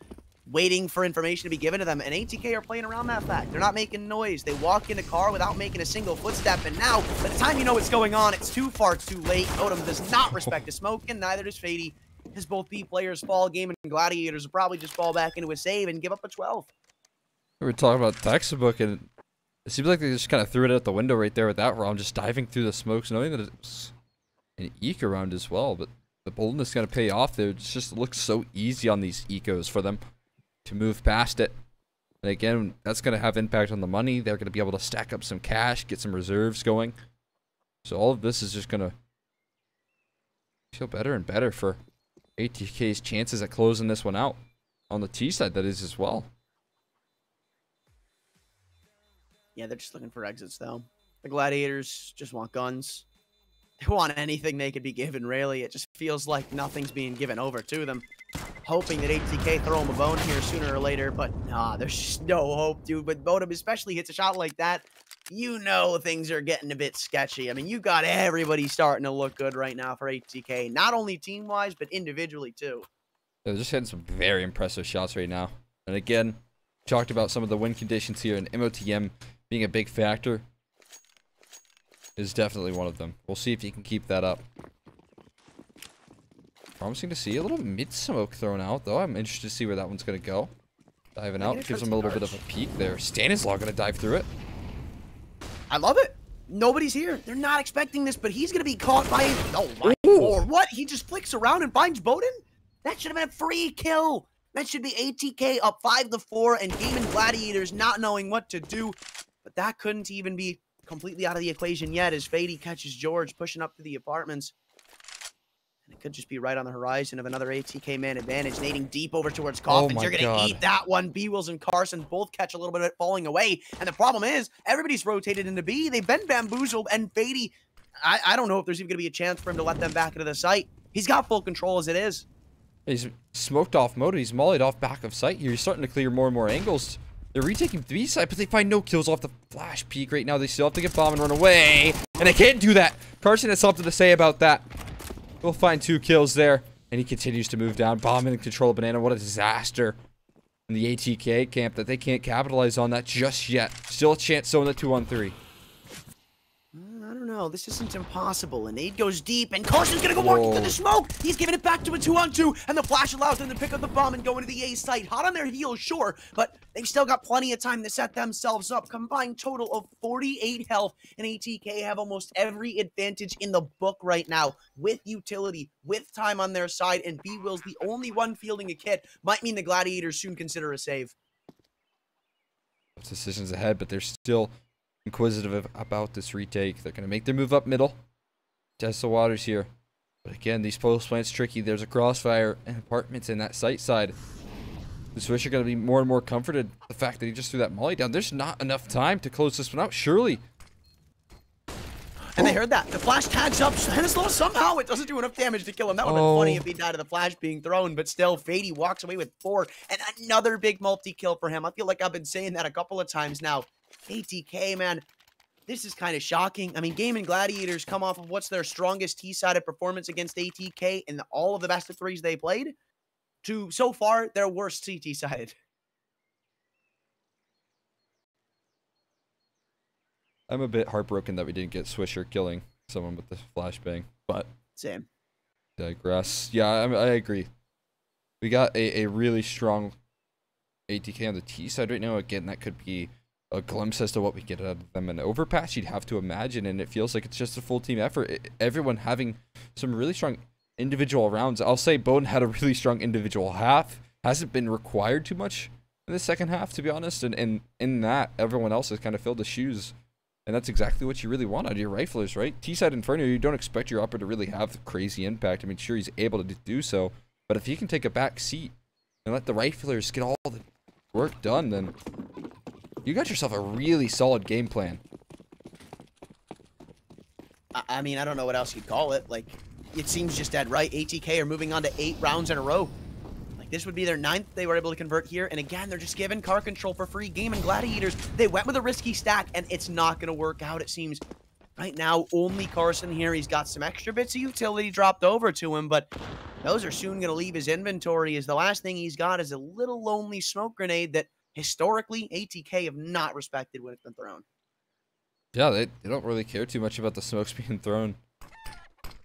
waiting for information to be given to them. And ATK are playing around that fact. They're not making noise. They walk in a car without making a single footstep. And now, by the time you know what's going on, it's too far too late. Odom does not respect a smoke, and neither does Fady. As both B players fall, Gaimin Gladiators will probably just fall back into a save and give up a 12. We were talking about textbook, and it seems like they just kind of threw it out the window right there with that round, just diving through the smokes, knowing that it's an eco round as well. But the boldness is going to pay off there. It just looks so easy on these ecos for them to move past it. And again, that's going to have impact on the money. They're going to be able to stack up some cash, get some reserves going. So all of this is just going to feel better and better for ATK's chances at closing this one out. On the T side, that is as well. Yeah, they're just looking for exits, though. The Gladiators just want guns. They want anything they could be given, really. It just feels like nothing's being given over to them. Hoping that ATK throw them a bone here sooner or later, but nah, there's just no hope, dude. But Bodum especially hits a shot like that, you know things are getting a bit sketchy. I mean, you got everybody starting to look good right now for ATK. Not only team-wise, but individually, too. They're just hitting some very impressive shots right now. And again, talked about some of the win conditions here, and MOTM being a big factor is definitely one of them. We'll see if he can keep that up. Promising to see a little mid-smoke thrown out, though. I'm interested to see where that one's going to go. Diving out, gives him a little bit of a peek there. Stanislaw going to dive through it. I love it. Nobody's here. They're not expecting this, but he's going to be caught by... Oh, my Lord. What? He just flicks around and finds Bowden? That should have been a free kill. That should be ATK up 5-4 and Gaimin Gladiators not knowing what to do. But that couldn't even be completely out of the equation yet as Fady catches George pushing up to the apartments. And it could just be right on the horizon of another ATK man advantage, nading deep over towards Coffins. You're going to eat that one. B-Wills and Carson both catch a little bit of it falling away. And the problem is, everybody's rotated into B. They've been bamboozled, and Fady, I don't know if there's even going to be a chance for him to let them back into the site. He's got full control as it is. He's smoked off mode. He's mollied off back of sight here. He's starting to clear more and more angles. They're retaking the B side, but they find no kills off the flash peak right now. They still have to get bomb and run away. And they can't do that. Carson has something to say about that. We'll find 2 kills there. And he continues to move down. Bomb in control of Banana. What a disaster in the ATK camp that they can't capitalize on that just yet. Still a chance so in the 2-on-3. I don't know. This isn't impossible. And nade goes deep, and Carson's gonna go walking into the smoke. He's giving it back to a 2-on-2, and the flash allows them to pick up the bomb and go into the A site. Hot on their heels, sure, but they've still got plenty of time to set themselves up. Combined total of 48 health, and ATK have almost every advantage in the book right now, with utility, with time on their side, and B-Will's the only one fielding a kit. Might mean the Gladiators soon consider a save. Decisions ahead, but they're still inquisitive about this retake. They're going to make their move up middle. Test the waters here. But again, these post plants tricky. There's a crossfire and apartments in that site side. The Swisher going to be more and more comforted. The fact that he just threw that molly down. There's not enough time to close this one out, surely. And they heard that. The flash tags up Stanislaw somehow. It doesn't do enough damage to kill him. That would have been funny if he died of the flash being thrown. But still, Fady walks away with 4. And another big multi-kill for him. I feel like I've been saying that a couple of times now. ATK, man, this is kind of shocking. I mean, Gaimin Gladiators come off of what's their strongest T-sided performance against ATK in all of the best of 3s they played to, so far, their worst CT-sided. I'm a bit heartbroken that we didn't get Swisher killing someone with the flashbang, but Same. Digress. Yeah, I agree. We got a really strong ATK on the T side right now. Again, that could be a glimpse as to what we get out of them. An overpass, you'd have to imagine, and it feels like it's just a full team effort. Everyone having some really strong individual rounds. I'll say Bowden had a really strong individual half. Hasn't been required too much in the second half, to be honest. And in that, everyone else has kind of filled the shoes And that's exactly what you really want out of your riflers, right? T-side Inferno, you don't expect your upper to really have crazy impact. I mean, sure, he's able to do so. But if he can take a back seat and let the riflers get all the work done, then you got yourself a really solid game plan. I mean, I don't know what else you'd call it. Like, it seems just dead right. ATK are moving on to 8 rounds in a row. Like, this would be their 9th they were able to convert here. And again, they're just given car control for free. Gaimin Gladiators, they went with a risky stack, and it's not going to work out, it seems. Right now, only Carson here. He's got some extra bits of utility dropped over to him, but those are soon going to leave his inventory, as the last thing he's got is a little lonely smoke grenade that historically ATK have not respected when it's been thrown. Yeah, they don't really care too much about the smokes being thrown.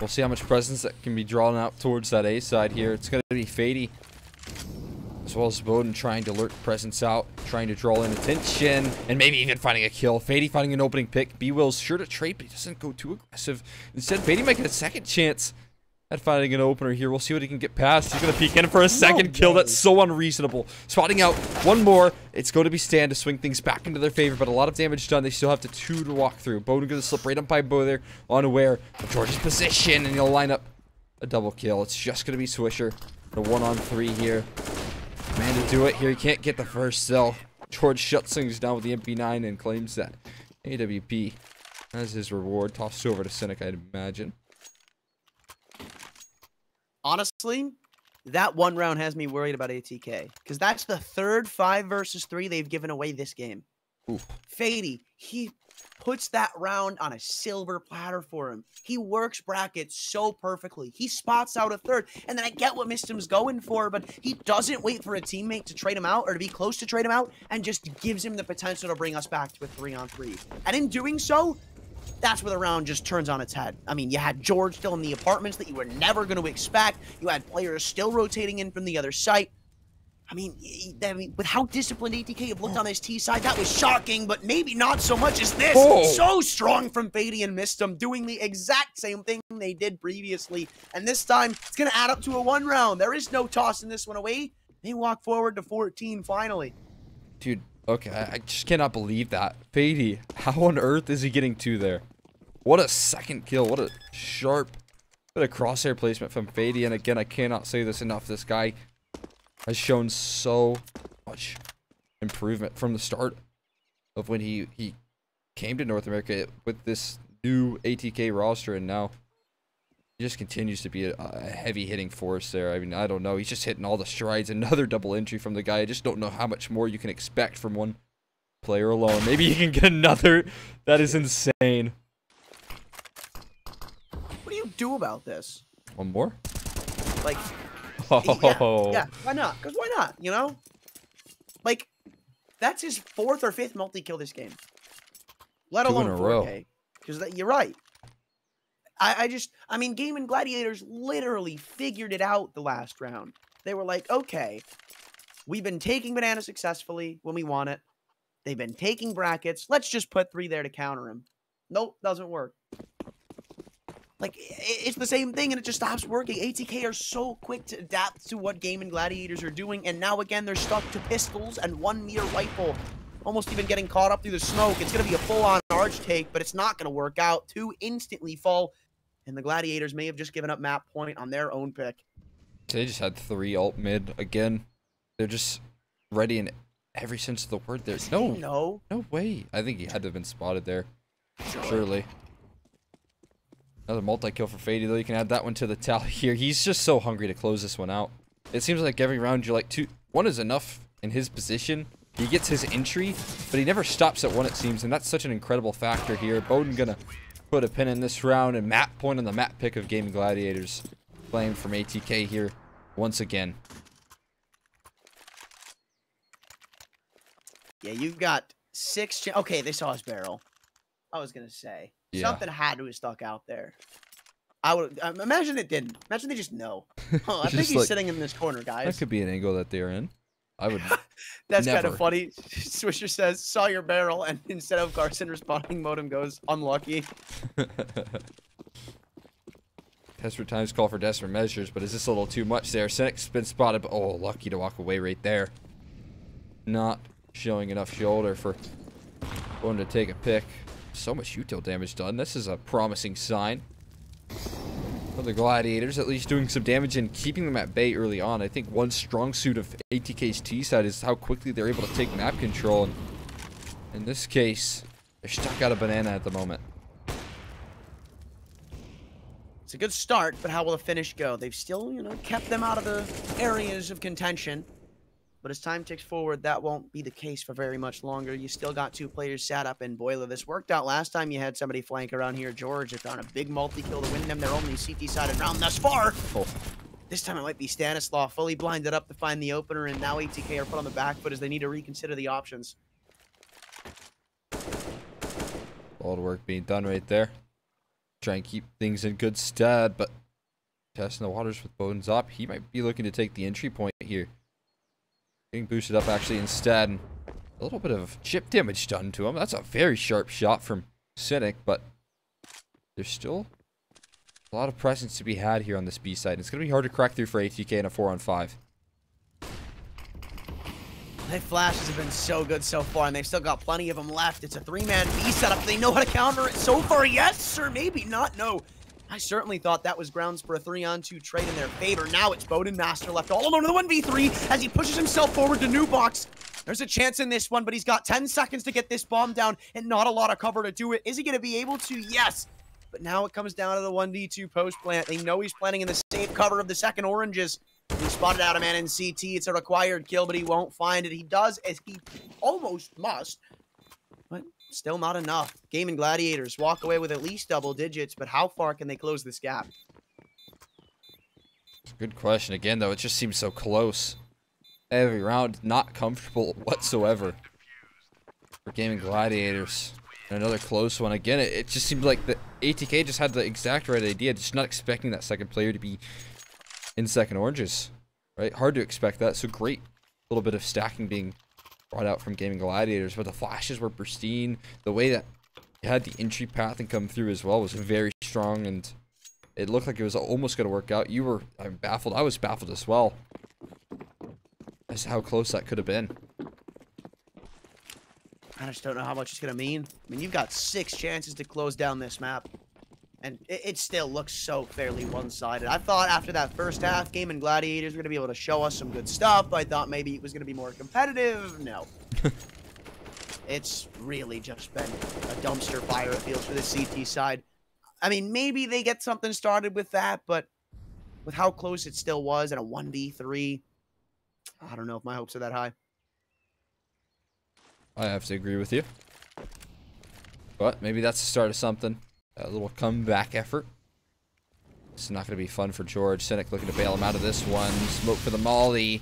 We'll see how much presence that can be drawn out towards that A side here. It's going to be Fady, as well as Bowden trying to lurk presence out, trying to draw in attention, and maybe even finding a kill. Fady finding an opening pick. B-Will's sure to trade, but he doesn't go too aggressive. Instead, Fady might get a second chance at finding an opener here. We'll see what he can get past. He's going to peek in for a second kill. That's so unreasonable. Spotting out one more. It's going to be Stan to swing things back into their favor, but a lot of damage done. They still have 2 to walk through. Bowden going to slip right up by Bo there, unaware of George's position, and he'll line up a double kill. It's just going to be Swisher. The 1-on-3 here. Man to do it here. He can't get the first though. George shuts things down with the MP9 and claims that AWP as his reward. Tossed over to Cynic, I'd imagine. Honestly, that one round has me worried about ATK, because that's the 3rd 5 versus 3 they've given away this game. Oof. Fady, he puts that round on a silver platter for him. He works brackets so perfectly. He spots out a 3rd, and then I get what Mistim's going for, but he doesn't wait for a teammate to trade him out or to be close to trade him out, and just gives him the potential to bring us back to a 3-on-3. And in doing so, that's where the round just turns on its head. I mean, you had George still in the apartments that you were never going to expect. You had players still rotating in from the other site. I mean, with how disciplined ATK have looked on this T side, that was shocking, but maybe not so much as this. Oh. So strong from Fady and Mistim, doing the exact same thing they did previously. And this time, it's going to add up to a 1 round. There is no tossing this one away. They walk forward to 14 finally. Dude, okay, I just cannot believe that. Fady, how on earth is he getting 2 there? What a second kill. What a sharp bit of crosshair placement from Fady. And again, I cannot say this enough. This guy has shown so much improvement from the start of when he came to North America with this new ATK roster, and now he just continues to be a heavy hitting force there. I mean, I don't know. He's just hitting all the strides. Another double entry from the guy. I just don't know how much more you can expect from one player alone. Maybe you can get another. That is insane. What do you do about this? One more? Like, Oh. yeah, why not? Because why not, you know? Like, that's his 4th or 5th multi-kill this game. Let 2 alone in a row. 4K. Because you're right. I mean, Gaimin Gladiators literally figured it out the last round. They were like, okay, we've been taking banana successfully when we want it. They've been taking brackets. Let's just put 3 there to counter him. Nope, doesn't work. Like, it's the same thing, and it just stops working. ATK are so quick to adapt to what Gaimin Gladiators are doing, and now, again, they're stuck to pistols and 1-meter rifle. Almost even getting caught up through the smoke. It's going to be a full-on arch take, but it's not going to work out. 2 instantly fall, and the Gladiators may have just given up map point on their own pick. They just had 3 alt mid again. They're just ready in every sense of the word. There's no way. I think he had to have been spotted there. Surely. Another multi-kill for Fady, though. You can add that one to the tally here. He's just so hungry to close this one out. It seems like every round you're like 1 is enough in his position. He gets his entry, but he never stops at 1, it seems, and that's such an incredible factor here. Bowden gonna put a pin in this round, and map point on the map pick of Gaimin Gladiators. Playing from ATK here once again. Yeah, you've got 6... Okay, they saw his barrel. I was going to say. Yeah. Something had to have stuck out there. I would imagine it didn't. Imagine they just know. Oh, I think he's like, sitting in this corner, guys. That could be an angle that they're in. I would. That's kind never. of funny. Swisher says, "Saw your barrel," and instead of Carson responding, Modem goes, "Unlucky." Desperate times call for desperate measures, but is this a little too much there? Cynic's been spotted, but oh, lucky to walk away right there. Not showing enough shoulder for going to take a pick. so much util damage done. This is a promising sign for the Gladiators, at least doing some damage and keeping them at bay early on. I think one strong suit of ATK's T side is how quickly they're able to take map control. And in this case, they're stuck out of banana at the moment. It's a good start, but how will the finish go? They've still, kept them out of the areas of contention. But as time ticks forward, that won't be the case for very much longer. You still got 2 players sat up in Boiler. This worked out last time you had somebody flank around here. George had found a big multi-kill to win them their only CT-sided round thus far. Oh. This time it might be Stanislaw fully blinded up to find the opener, and now ATK are put on the back foot as they need to reconsider the options. Bold work being done right there. Try and keep things in good stead, but testing the waters with Boden's up. He might be looking to take the entry point here. Getting boosted up actually instead. And a little bit of chip damage done to him. That's a very sharp shot from Cynic, but there's still a lot of presence to be had here on this B side. It's going to be hard to crack through for ATK in a 4-on-5. Their flashes have been so good so far, and they've still got plenty of them left. It's a 3-man B setup. They know how to counter it so far. Yes, or maybe not. No. I certainly thought that was grounds for a 3-on-2 trade in their favor. Now it's Bowden Master left all alone in the 1v3 as he pushes himself forward to new box. There's a chance in this one, but he's got 10 seconds to get this bomb down and not a lot of cover to do it. Is he going to be able to? Yes. But now it comes down to the 1v2 post plant. They know he's planning in the safe cover of the second oranges. He spotted out a man in CT. It's a required kill, but he won't find it. He does, as he almost must, but still not enough. Gaimin Gladiators walk away with at least double digits, but how far can they close this gap? Good question. Again, though, it just seems so close. Every round, not comfortable whatsoever for Gaimin Gladiators. And another close one. Again, it just seemed like the ATK just had the exact right idea, just not expecting that second player to be in second oranges, right? Hard to expect that. So great little bit of stacking being brought out from Gaimin Gladiators, but the flashes were pristine. The way that you had the entry path and come through as well was very strong, and it looked like it was almost going to work out. You were baffled. I was baffled as well as to how close that could have been. I just don't know how much it's going to mean. I mean, you've got 6 chances to close down this map. And it still looks so fairly one-sided. I thought after that first half, Gaimin Gladiators were going to be able to show us some good stuff. I thought maybe it was going to be more competitive. No. It's really just been a dumpster fire, it feels, for the CT side. I mean, maybe they get something started with that, but with how close it still was in a 1v3, I don't know if my hopes are that high. I have to agree with you. But maybe that's the start of something. A little comeback effort. It's not going to be fun for George. Cynic looking to bail him out of this one. Smoke for the molly.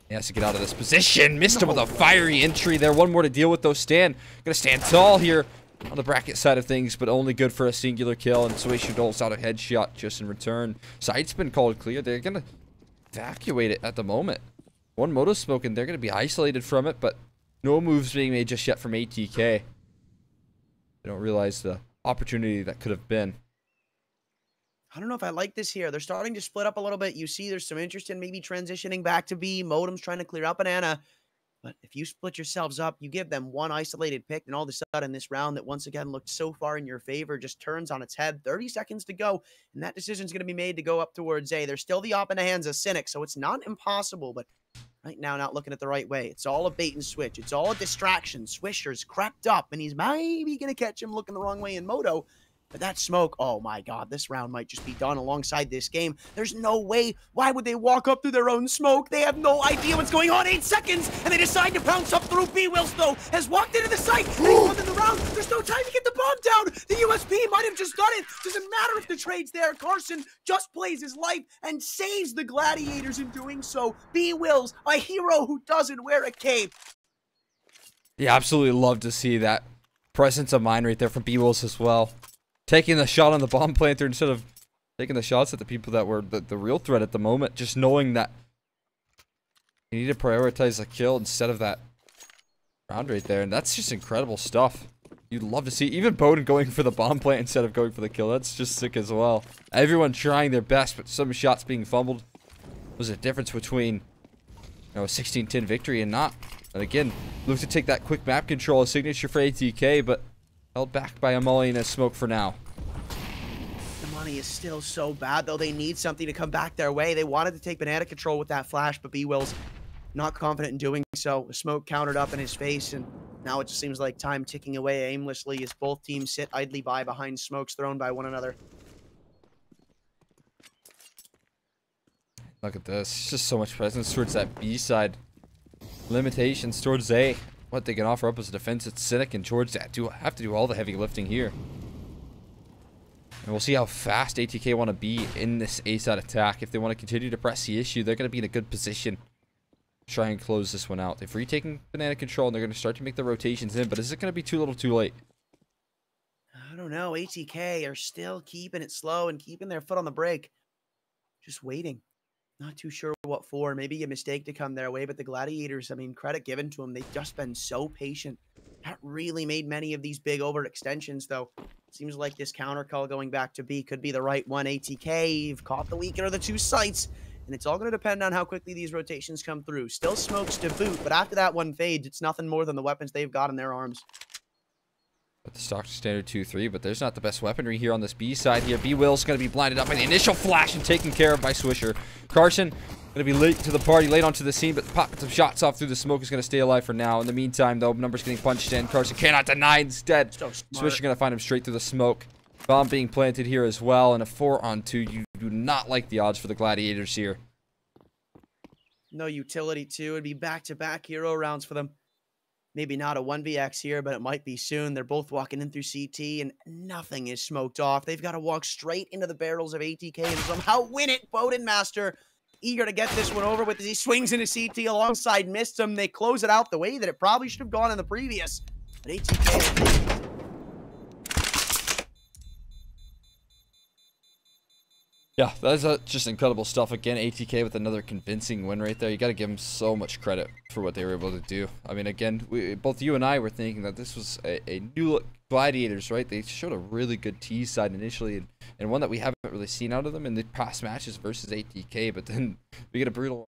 He has to get out of this position. Missed him with a fiery entry there. One more to deal with, though. Stan going to stand tall here on the bracket side of things, but only good for a singular kill. And Suation doles out a headshot just in return. Site's been called clear. They're going to evacuate it at the moment. One moto smoke, and they're going to be isolated from it, but no moves being made just yet from ATK. They don't realize the opportunity that could have been. I don't know if I like this here. They're starting to split up a little bit. You see there's some interest in maybe transitioning back to B. Modem's trying to clear out Banana. But if you split yourselves up, you give them one isolated pick, and all of a sudden this round that once again looked so far in your favor just turns on its head. 30 seconds to go, and that decision's going to be made to go up towards A. There's still the op in the hands of Cynic, so it's not impossible, but right now not looking at the right way. It's all a bait and switch. It's all a distraction. Swisher's crept up, and he's maybe going to catch him looking the wrong way in Moto. But that smoke, oh my god, this round might just be done alongside this game. There's no way. Why would they walk up through their own smoke? They have no idea what's going on. 8 seconds, and they decide to bounce up through. B-Wills, though, has walked into the site, and he's won in the round. There's no time to get the bomb down. The USP might have just done it. Doesn't matter if the trade's there. Carson just plays his life and saves the Gladiators in doing so. B-Wills, a hero who doesn't wear a cape. Yeah, absolutely love to see that presence of mind right there from B-Wills as well. Taking the shot on the bomb planter instead of taking the shots at the people that were the real threat at the moment. Just knowing that you need to prioritize the kill instead of that round right there. And that's just incredible stuff. You'd love to see even Bowden going for the bomb plant instead of going for the kill. That's just sick as well. Everyone trying their best, but some shots being fumbled was a difference between, you know, a 16-10 victory and not. And again, look to take that quick map control, a signature for ATK, but held back by a Molly and a smoke for now. The money is still so bad, though. They need something to come back their way. They wanted to take banana control with that flash, but B-Will's not confident in doing so. The smoke countered up in his face, and now it just seems like time ticking away aimlessly as both teams sit idly by behind smokes thrown by one another. Look at this. Just so much presence towards that B side. Limitations towards A. What they can offer up as a defense. It's Cynic and George that have to do all the heavy lifting here. And we'll see how fast ATK want to be in this A side attack. If they want to continue to press the issue, they're going to be in a good position to try and close this one out. They've retaken banana control and they're going to start to make the rotations in, but is it going to be too little too late? I don't know. ATK are still keeping it slow and keeping their foot on the brake. Just waiting. Not too sure what for. Maybe a mistake to come their way, but the Gladiators, I mean, credit given to them. They've just been so patient. Haven't really made many of these big overextensions, though. Seems like this counter call going back to B could be the right one. ATK, you've caught the weaker of the two sites, and it's all going to depend on how quickly these rotations come through. Still smokes to boot, but after that one fades, it's nothing more than the weapons they've got in their arms. At the stock standard 2-3, but there's not the best weaponry here on this B side here. B-Will's going to be blinded up by the initial flash and taken care of by Swisher. Carson going to be late to the party, late onto the scene, but popping some shots off through the smoke is going to stay alive for now. In the meantime, though, numbers getting punched in. Carson cannot deny instead. Swisher going to find him straight through the smoke. Bomb being planted here as well, and a 4-on-2. You do not like the odds for the Gladiators here. No utility, too. It'd be back-to-back hero rounds for them. Maybe not a 1vx here, but it might be soon. They're both walking in through CT, and nothing is smoked off. They've got to walk straight into the barrels of ATK and somehow win it. Bodenmaster eager to get this one over with as he swings into CT alongside Mistum. They close it out the way that it probably should have gone in the previous. But ATK... Yeah, that's just incredible stuff. Again, ATK with another convincing win right there. You got to give them so much credit for what they were able to do. I mean, again, both you and I were thinking that this was a new look Gladiators, right? They showed a really good T side initially, and one that we haven't really seen out of them in the past matches versus ATK. But then we get a brutal